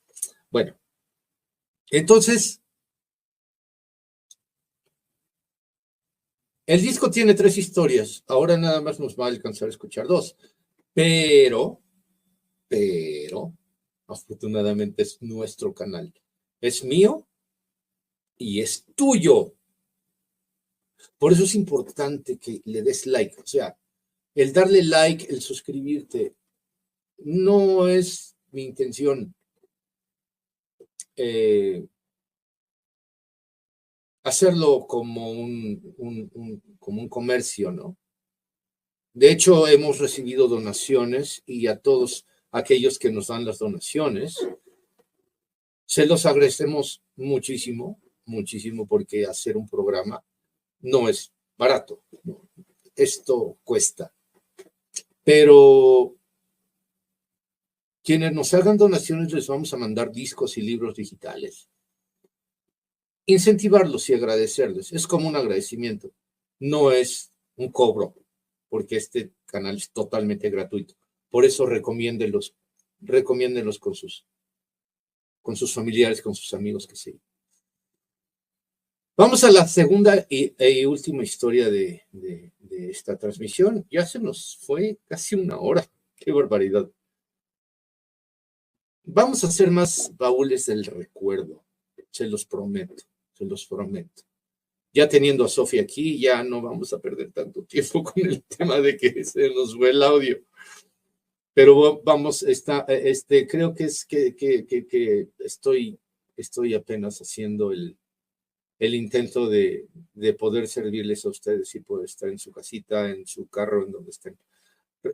B: Bueno, entonces, el disco tiene 3 historias. Ahora nada más nos va a alcanzar a escuchar 2. Pero, afortunadamente es nuestro canal. Es mío y es tuyo. Por eso es importante que le des like. O sea, el darle like, el suscribirte, no es mi intención hacerlo como un comercio, ¿no? De hecho, hemos recibido donaciones y a todos aquellos que nos dan las donaciones, se los agradecemos muchísimo, muchísimo, porque hacer un programa no es barato, ¿no? Esto cuesta. Pero quienes nos hagan donaciones les vamos a mandar discos y libros digitales. Incentivarlos y agradecerles. Es como un agradecimiento. No es un cobro, porque este canal es totalmente gratuito. Por eso recomiéndenlos con sus familiares, con sus amigos que sí. Vamos a la segunda y última historia de esta transmisión. Ya se nos fue casi una hora. ¡Qué barbaridad! Vamos a hacer más baúles del recuerdo. Se los prometo, se los prometo. Ya teniendo a Sofía aquí, ya no vamos a perder tanto tiempo con el tema de que se nos fue el audio. Pero vamos, creo que es que estoy apenas haciendo el intento de poder servirles a ustedes y poder estar en su casita, en su carro, en donde estén.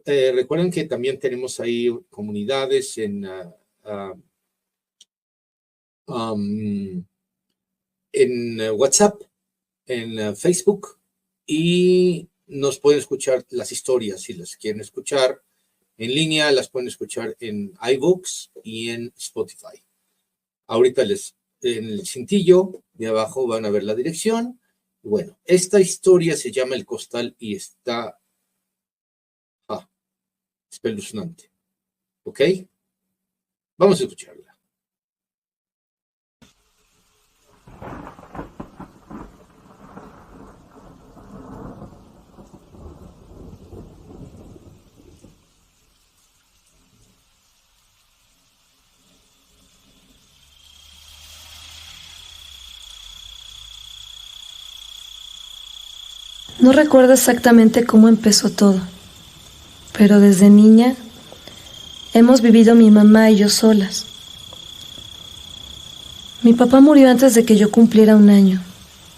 B: Recuerden que también tenemos ahí comunidades en WhatsApp, en Facebook, y nos pueden escuchar las historias si las quieren escuchar en línea, las pueden escuchar en iBooks y en Spotify. Ahorita en el cintillo de abajo van a ver la dirección. Bueno, esta historia se llama El Costal y está espeluznante. ¿Ok? Vamos a escucharla.
D: No recuerdo exactamente cómo empezó todo, pero desde niña hemos vivido mi mamá y yo solas. Mi papá murió antes de que yo cumpliera 1 año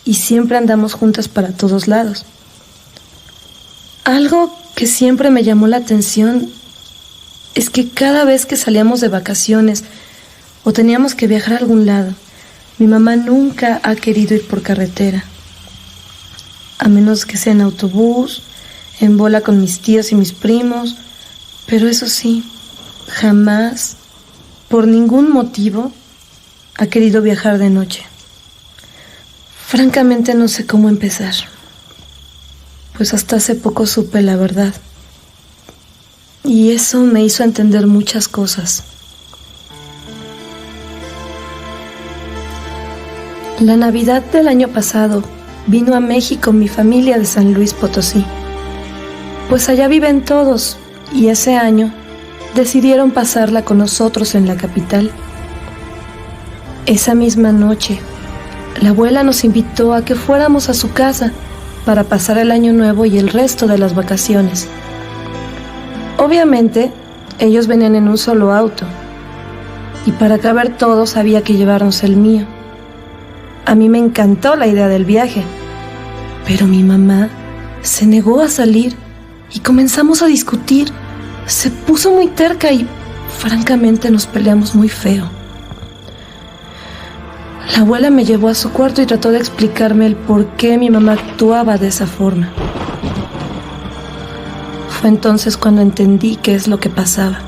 D: y siempre andamos juntas para todos lados. Algo que siempre me llamó la atención es que cada vez que salíamos de vacaciones o teníamos que viajar a algún lado, mi mamá nunca ha querido ir por carretera. A menos que sea en autobús, en bola con mis tíos y mis primos, pero eso sí, jamás, por ningún motivo, ha querido viajar de noche. Francamente no sé cómo empezar, pues hasta hace poco supe la verdad, y eso me hizo entender muchas cosas. La Navidad del año pasado vino a México mi familia de San Luis Potosí, pues allá viven todos, y ese año decidieron pasarla con nosotros en la capital. Esa misma noche, la abuela nos invitó a que fuéramos a su casa para pasar el año nuevo y el resto de las vacaciones. Obviamente, ellos venían en un solo auto, y para caber todos había que llevarnos el mío. A mí me encantó la idea del viaje, pero mi mamá se negó a salir y comenzamos a discutir. Se puso muy terca y, francamente, nos peleamos muy feo. La abuela me llevó a su cuarto y trató de explicarme el por qué mi mamá actuaba de esa forma. Fue entonces cuando entendí qué es lo que pasaba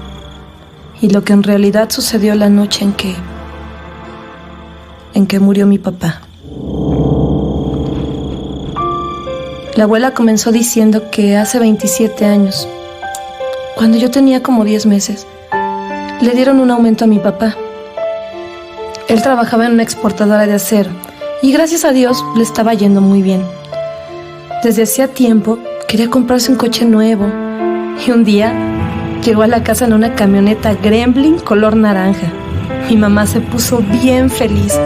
D: y lo que en realidad sucedió la noche en que murió mi papá. La abuela comenzó diciendo que hace 27 años, cuando yo tenía como 10 meses, le dieron un aumento a mi papá. Él trabajaba en una exportadora de acero y gracias a Dios le estaba yendo muy bien. Desde hacía tiempo quería comprarse un coche nuevo y un día Llegó a la casa en una camioneta Gremlin color naranja. Mi mamá se puso bien feliz.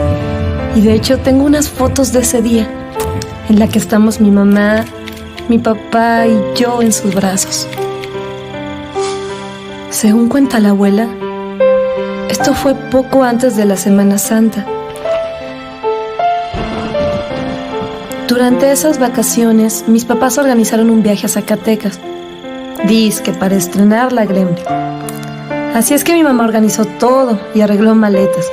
D: Y de hecho tengo unas fotos de ese día en la que estamos mi mamá, mi papá y yo en sus brazos. Según cuenta la abuela, esto fue poco antes de la Semana Santa. Durante esas vacaciones, mis papás organizaron un viaje a Zacatecas, dizque para estrenar la Gremlin. Así es que mi mamá organizó todo y arregló maletas.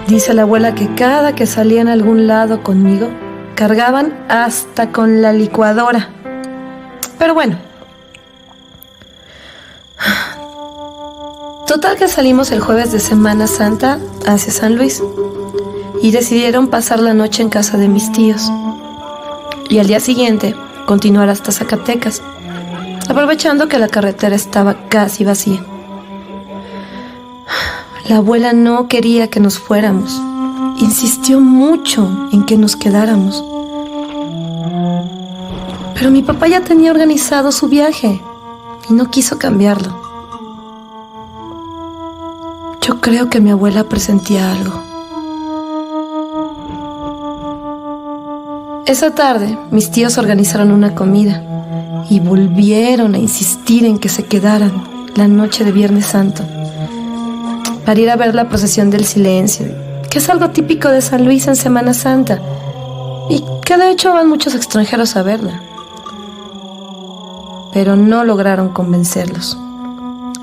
D: Dice la abuela que cada que salían a algún lado conmigo, cargaban hasta con la licuadora. Pero bueno. Total que salimos el jueves de Semana Santa hacia San Luis y decidieron pasar la noche en casa de mis tíos. Y al día siguiente continuar hasta Zacatecas, aprovechando que la carretera estaba casi vacía. La abuela no quería que nos fuéramos. Insistió mucho en que nos quedáramos. Pero mi papá ya tenía organizado su viaje y no quiso cambiarlo. Yo creo que mi abuela presentía algo. Esa tarde, mis tíos organizaron una comida y volvieron a insistir en que se quedaran la noche de Viernes Santo para ir a ver la procesión del silencio, que es algo típico de San Luis en Semana Santa y que de hecho van muchos extranjeros a verla. Pero no lograron convencerlos.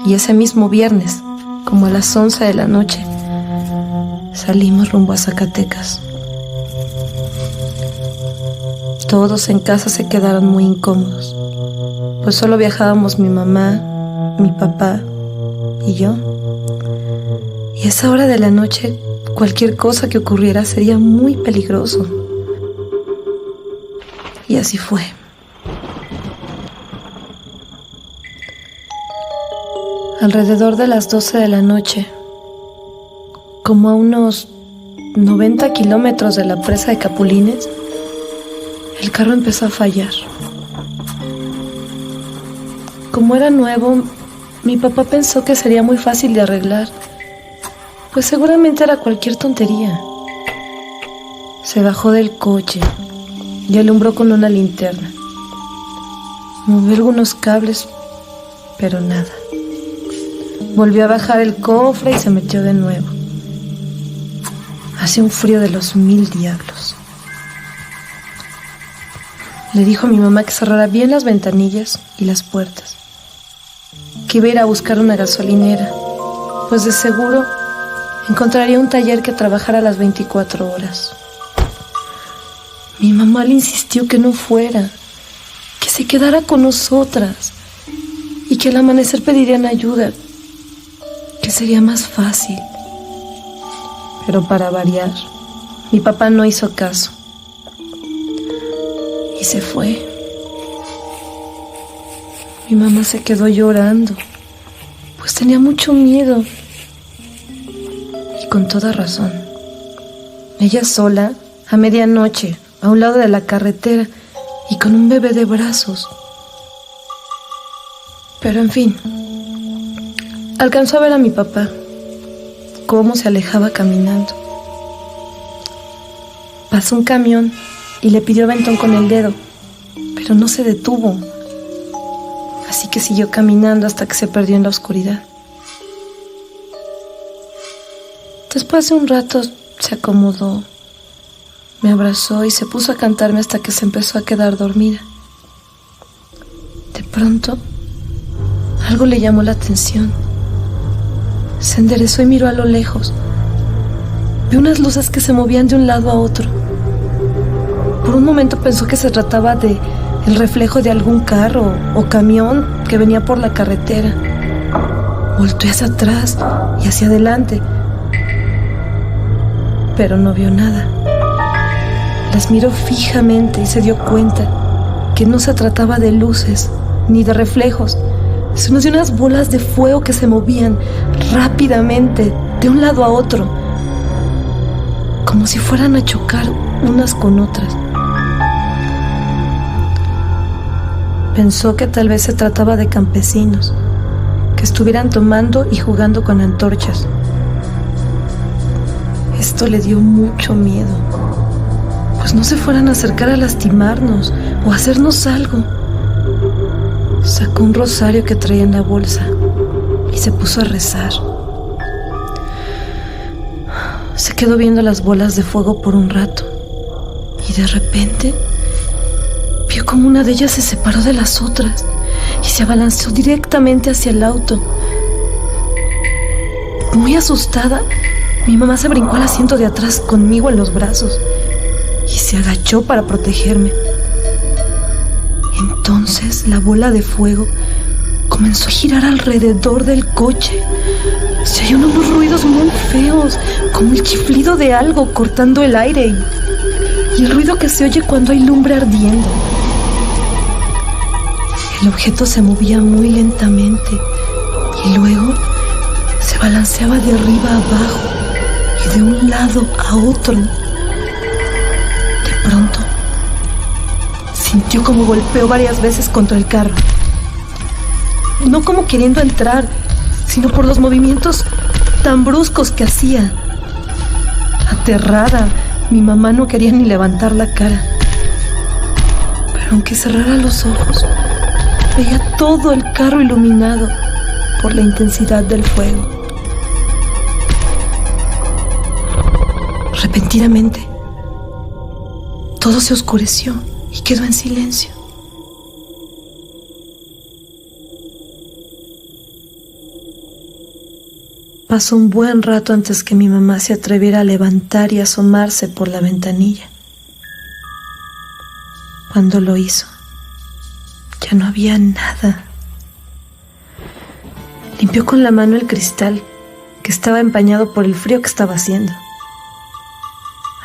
D: Y ese mismo viernes, como a las 11 de la noche, salimos rumbo a Zacatecas. Todos en casa se quedaron muy incómodos, pues solo viajábamos mi mamá, mi papá y yo. Y a esa hora de la noche, cualquier cosa que ocurriera sería muy peligroso. Y así fue. Alrededor de las 12 de la noche, como a unos 90 kilómetros de la presa de Capulines, el carro empezó a fallar. Como era nuevo, mi papá pensó que sería muy fácil de arreglar, pues seguramente era cualquier tontería. Se bajó del coche y alumbró con una linterna. Movió algunos cables, pero nada. Volvió a bajar el cofre y se metió de nuevo. Hace un frío de los 1000 diablos. Le dijo a mi mamá que cerrara bien las ventanillas y las puertas, que iba a ir a buscar una gasolinera, pues de seguro encontraría un taller que trabajara las 24 horas. Mi mamá le insistió que no fuera, que se quedara con nosotras y que al amanecer pedirían ayuda, que sería más fácil. Pero para variar, mi papá no hizo caso y se fue. Mi mamá se quedó llorando, pues tenía mucho miedo. Y con toda razón. Ella sola, a medianoche, a un lado de la carretera y con un bebé de brazos. Pero en fin, alcanzó a ver a mi papá, cómo se alejaba caminando. Pasó un camión y le pidió aventón con el dedo, pero no se detuvo. Así que siguió caminando hasta que se perdió en la oscuridad. Después de un rato se acomodó, me abrazó y se puso a cantarme hasta que se empezó a quedar dormida. De pronto, algo le llamó la atención. Se enderezó y miró a lo lejos. Vio unas luces que se movían de un lado a otro. Por un momento pensó que se trataba de el reflejo de algún carro o camión que venía por la carretera. Volteó hacia atrás y hacia adelante, pero no vio nada. Las miró fijamente y se dio cuenta que no se trataba de luces ni de reflejos, sino de unas bolas de fuego que se movían rápidamente de un lado a otro, como si fueran a chocar unas con otras. Pensó que tal vez se trataba de campesinos, que estuvieran tomando y jugando con antorchas. Esto le dio mucho miedo, pues no se fueran a acercar a lastimarnos o a hacernos algo. Sacó un rosario que traía en la bolsa y se puso a rezar. Se quedó viendo las bolas de fuego por un rato y de repente vio como una de ellas se separó de las otras y se abalanzó directamente hacia el auto. Muy asustada, mi mamá se brincó al asiento de atrás conmigo en los brazos y se agachó para protegerme. Entonces la bola de fuego comenzó a girar alrededor del coche. Se oyeron unos ruidos muy feos, como el chiflido de algo cortando el aire y el ruido que se oye cuando hay lumbre ardiendo. El objeto se movía muy lentamente y luego se balanceaba de arriba a abajo y de un lado a otro. De pronto, sintió como golpeó varias veces contra el carro. No como queriendo entrar, sino por los movimientos tan bruscos que hacía. Aterrada, mi mamá no quería ni levantar la cara. Pero aunque cerrara los ojos, veía todo el carro iluminado por la intensidad del fuego. Repentinamente, todo se oscureció y quedó en silencio. Pasó un buen rato antes que mi mamá se atreviera a levantar y asomarse por la ventanilla. Cuando lo hizo, ya no había nada. Limpió con la mano el cristal, que estaba empañado por el frío que estaba haciendo.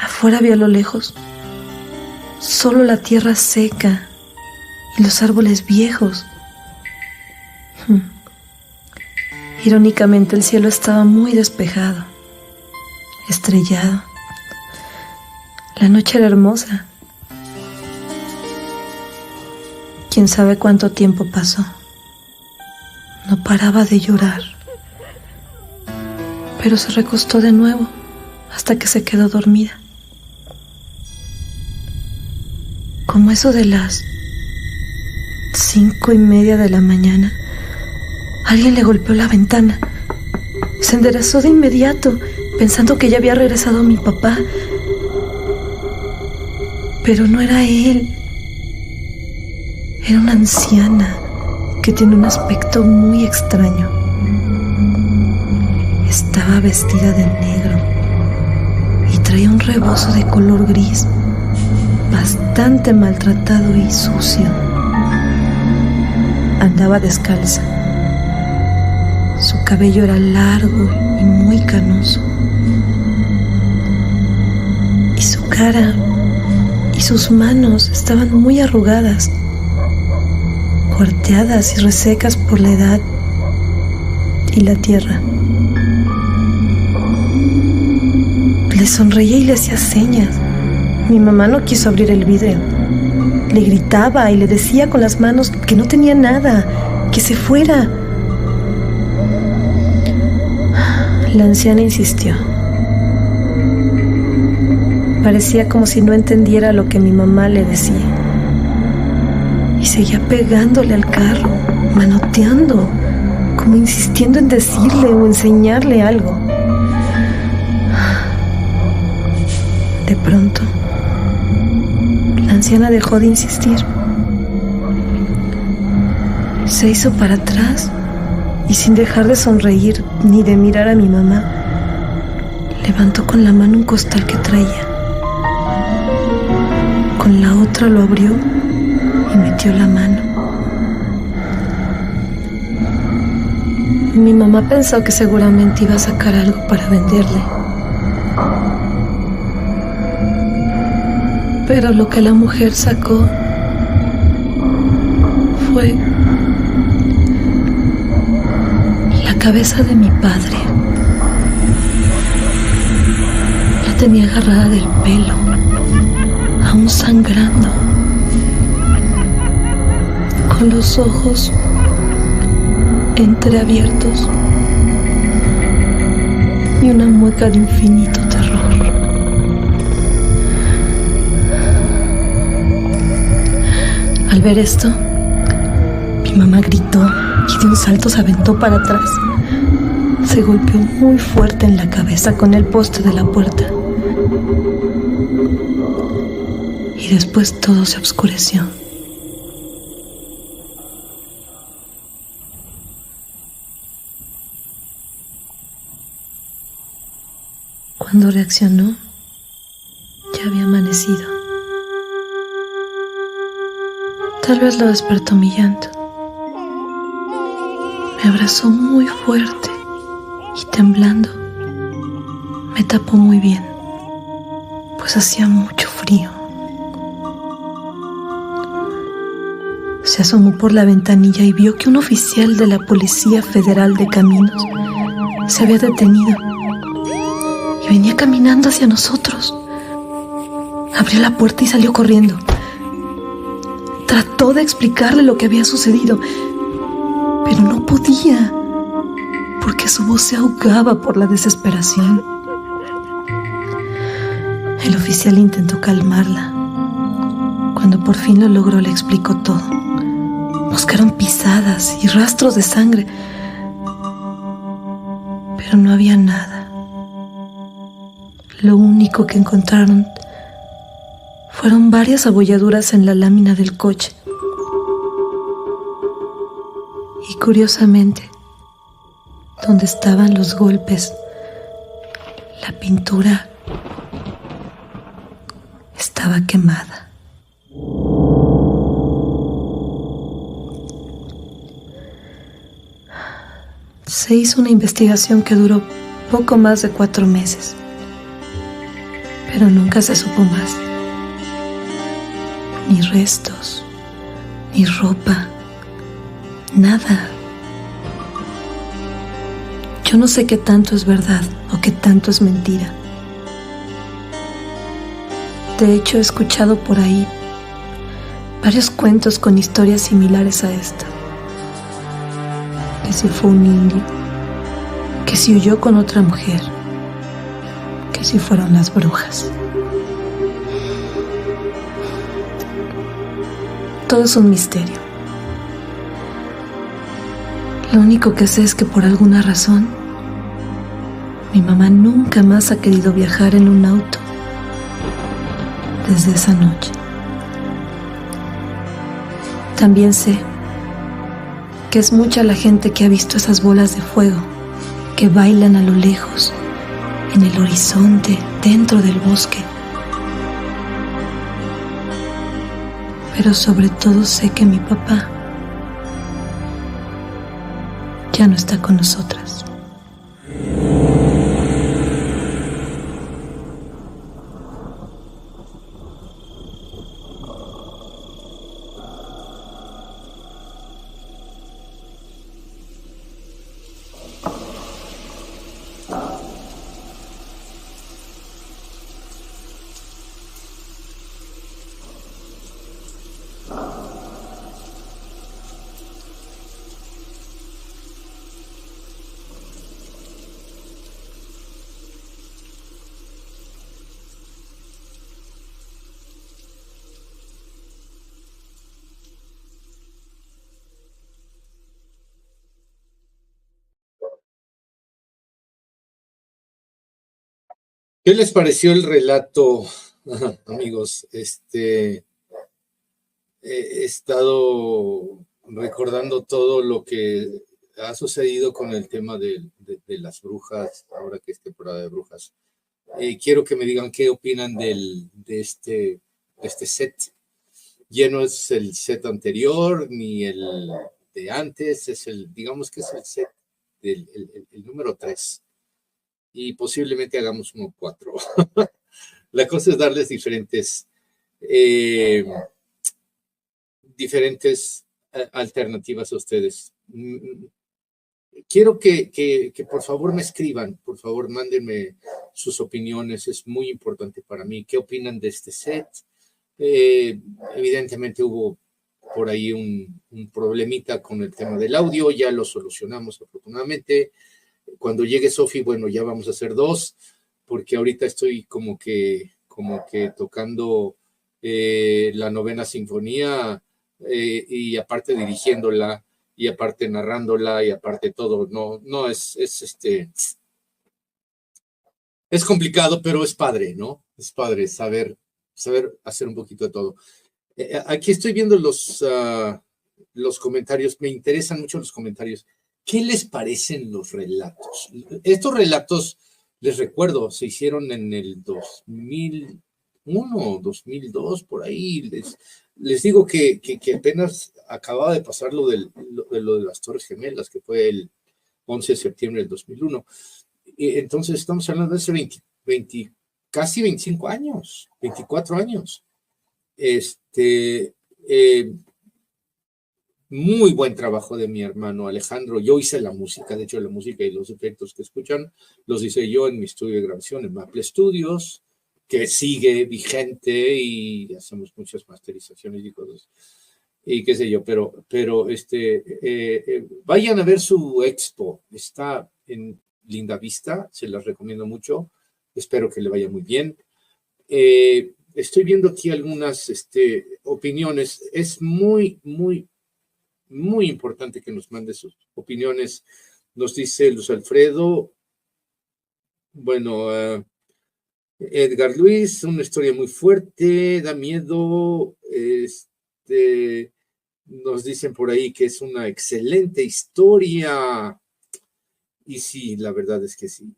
D: Afuera vio a lo lejos solo la tierra seca y los árboles viejos. Irónicamente, el cielo estaba muy despejado, estrellado. La noche era hermosa. Quién sabe cuánto tiempo pasó. No paraba de llorar, pero se recostó de nuevo hasta que se quedó dormida. Como eso de las 5:30 de la mañana, alguien le golpeó la ventana. Se enderezó de inmediato, pensando que ya había regresado mi papá. Pero no era él. Era una anciana que tiene un aspecto muy extraño. Estaba vestida de negro y traía un rebozo de color gris, bastante maltratado y sucio. Andaba descalza. Su cabello era largo y muy canoso. Y su cara y sus manos estaban muy arrugadas, cuarteadas y resecas por la edad y la tierra. Le sonreía y le hacía señas. Mi mamá no quiso abrir el vidrio. Le gritaba y le decía con las manos que no tenía nada, que se fuera. La anciana insistió. Parecía como si no entendiera lo que mi mamá le decía. Y seguía pegándole al carro, manoteando, como insistiendo en decirle o enseñarle algo. De pronto, la anciana dejó de insistir. Se hizo para atrás y, sin dejar de sonreír ni de mirar a mi mamá, levantó con la mano un costal que traía. Con la otra lo abrió y metió la mano. Mi mamá pensó que seguramente iba a sacar algo para venderle. Pero lo que la mujer sacó fue la cabeza de mi padre. La tenía agarrada del pelo, aún sangrando. con los ojos entreabiertos y una mueca de infinito terror. Al ver esto, mi mamá gritó y de un salto se aventó para atrás. Se golpeó muy fuerte en la cabeza con el poste de la puerta. Y después todo se oscureció. Cuando reaccionó, ya había amanecido. Tal vez lo despertó mi llanto. Me abrazó muy fuerte y temblando me tapó muy bien, pues hacía mucho frío. Se asomó por la ventanilla y vio que un oficial de la Policía Federal de Caminos se había detenido y venía caminando hacia nosotros. Abrió la puerta y salió corriendo. Trató de explicarle lo que había sucedido, pero no podía, porque su voz se ahogaba por la desesperación. El oficial intentó calmarla. Cuando por fin lo logró, le explicó todo. Buscaron pisadas y rastros de sangre, pero no había nada. Lo único que encontraron fueron varias abolladuras en la lámina del coche. Y curiosamente, donde estaban los golpes, la pintura estaba quemada. Se hizo una investigación que duró poco más de 4 meses, pero nunca se supo más. Ni restos, ni ropa, nada. Yo no sé qué tanto es verdad o qué tanto es mentira. De hecho, he escuchado por ahí varios cuentos con historias similares a esta. Que si fue un indio, que si huyó con otra mujer, que si fueron las brujas. Todo es un misterio. Lo único que sé es que por alguna razón mi mamá nunca más ha querido viajar en un auto desde esa noche. También sé que es mucha la gente que ha visto esas bolas de fuego que bailan a lo lejos, en el horizonte, dentro del bosque. Pero sobre todo sé que mi papá ya no está con nosotras.
B: ¿Qué les pareció el relato, amigos? He estado recordando todo lo que ha sucedido con el tema de las brujas, ahora que es temporada de brujas. Quiero que me digan qué opinan de este set. Ya no es el set anterior ni el de antes, digamos que es el set el número 3. Y posiblemente hagamos uno 4. La cosa es darles diferentes alternativas a ustedes. Quiero que por favor me escriban, por favor mándenme sus opiniones, es muy importante para mí. ¿Qué opinan de este set? Evidentemente hubo por ahí un problemita con el tema del audio, ya lo solucionamos afortunadamente. Cuando llegue Sofi, bueno, ya vamos a hacer 2, porque ahorita estoy como que tocando la 9ª sinfonía y aparte dirigiéndola y aparte narrándola y aparte todo. No es complicado, pero es padre, ¿no? Es padre saber hacer un poquito de todo. Aquí estoy viendo los comentarios, me interesan mucho los comentarios. ¿Qué les parecen los relatos? Estos relatos, les recuerdo, se hicieron en el 2001, 2002, por ahí. Les digo que apenas acababa de pasar lo de las Torres Gemelas, que fue el 11 de septiembre del 2001. Entonces estamos hablando de hace casi 25 años, 24 años. Muy buen trabajo de mi hermano Alejandro. Yo hice la música, de hecho la música y los efectos que escuchan los hice yo en mi estudio de grabación en Maple Studios, que sigue vigente y hacemos muchas masterizaciones y cosas y qué sé yo, pero vayan a ver su expo, está en Linda Vista, se las recomiendo mucho, espero que le vaya muy bien. Estoy viendo aquí algunas opiniones, es muy importante que nos mande sus opiniones. Nos dice Luz Alfredo, bueno, Edgar Luis, una historia muy fuerte, da miedo, nos dicen por ahí que es una excelente historia, y sí, la verdad es que sí,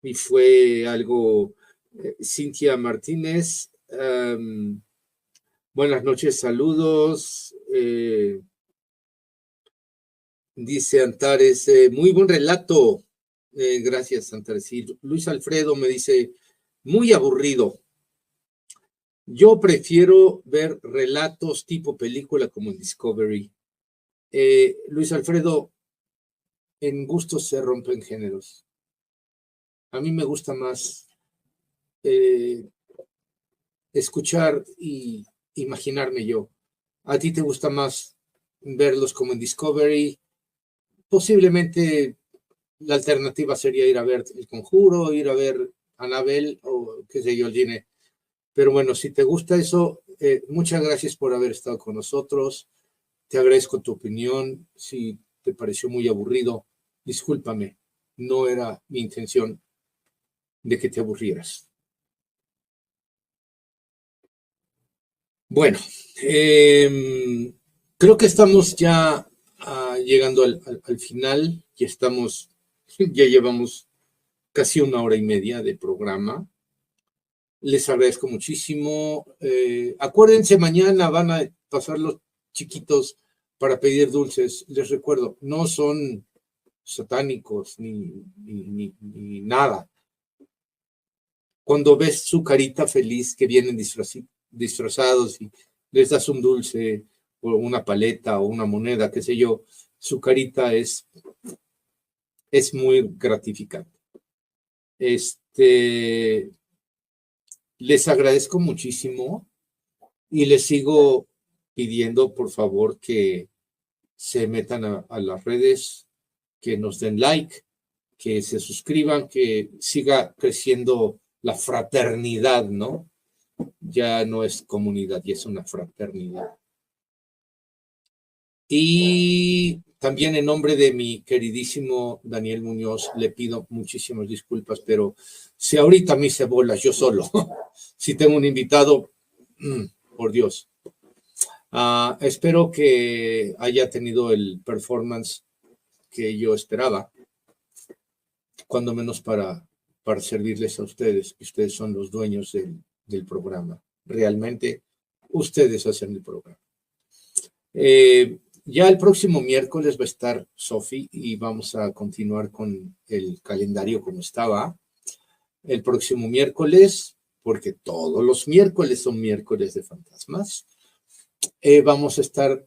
B: y fue algo, Cintia Martínez, buenas noches, saludos, dice Antares, muy buen relato, gracias Antares. Y Luis Alfredo me dice, muy aburrido. Yo prefiero ver relatos tipo película como en Discovery. Luis Alfredo, en gustos se rompen géneros. A mí me gusta más escuchar y imaginarme yo. A ti te gusta más verlos como en Discovery. Posiblemente la alternativa sería ir a ver El Conjuro, ir a ver Annabelle o qué sé yo, el cine. Pero bueno, si te gusta eso, muchas gracias por haber estado con nosotros. Te agradezco tu opinión. Si te pareció muy aburrido, discúlpame. No era mi intención de que te aburrieras. Bueno, creo que estamos ya llegando al final. Ya llevamos casi 1 hora y media de programa. Les agradezco muchísimo. Acuérdense, mañana van a pasar los chiquitos para pedir dulces. Les recuerdo, no son satánicos ni nada. Cuando ves su carita feliz que vienen disfrazados y les das un dulce o una paleta o una moneda, qué sé yo, su carita es muy gratificante. Les agradezco muchísimo y les sigo pidiendo, por favor, que se metan a las redes, que nos den like, que se suscriban, que siga creciendo la fraternidad, ¿no? Ya no es comunidad, ya es una fraternidad. Y también en nombre de mi queridísimo Daniel Muñoz, le pido muchísimas disculpas, pero si ahorita me hice bolas yo solo, si tengo un invitado, por Dios. Espero que haya tenido el performance que yo esperaba, cuando menos para servirles a ustedes. Ustedes son los dueños del programa. Realmente, ustedes hacen el programa. Ya el próximo miércoles va a estar Sofi y vamos a continuar con el calendario como estaba. El próximo miércoles, porque todos los miércoles son miércoles de fantasmas, vamos a estar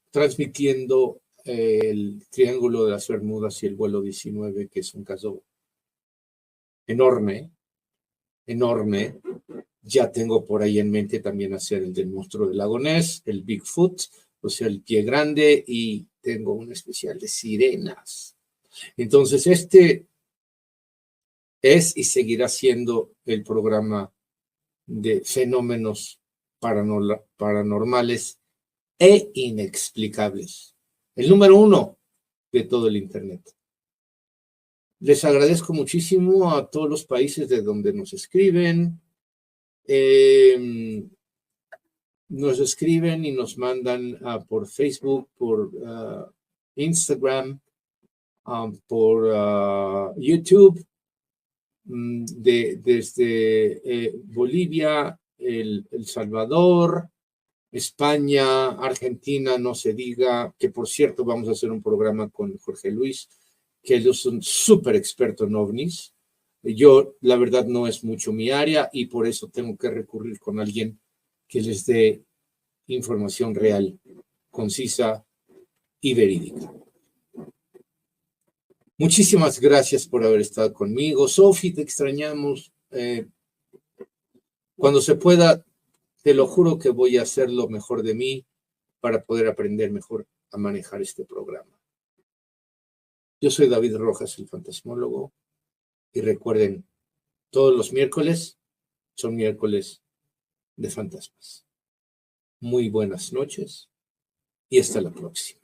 B: transmitiendo el Triángulo de las Bermudas y el vuelo 19, que es un caso enorme, Ya tengo por ahí en mente también hacer el del monstruo del lago Ness, el Bigfoot, o sea, el pie grande, y tengo un especial de sirenas. Entonces, este es y seguirá siendo el programa de fenómenos paranormales e inexplicables. El número 1 de todo el Internet. Les agradezco muchísimo a todos los países de donde nos escriben. Nos escriben y nos mandan por Facebook, por Instagram, por YouTube, desde Bolivia, El Salvador, España, Argentina, no se diga, que por cierto vamos a hacer un programa con Jorge Luis, que él es un súper experto en ovnis. Yo, la verdad, no es mucho mi área y por eso tengo que recurrir con alguien que les dé información real, concisa y verídica. Muchísimas gracias por haber estado conmigo. Sofi, te extrañamos. Cuando se pueda, te lo juro que voy a hacer lo mejor de mí para poder aprender mejor a manejar este programa. Yo soy David Rojas, el fantasmólogo, y recuerden, todos los miércoles son miércoles de fantasmas. Muy buenas noches y hasta la próxima.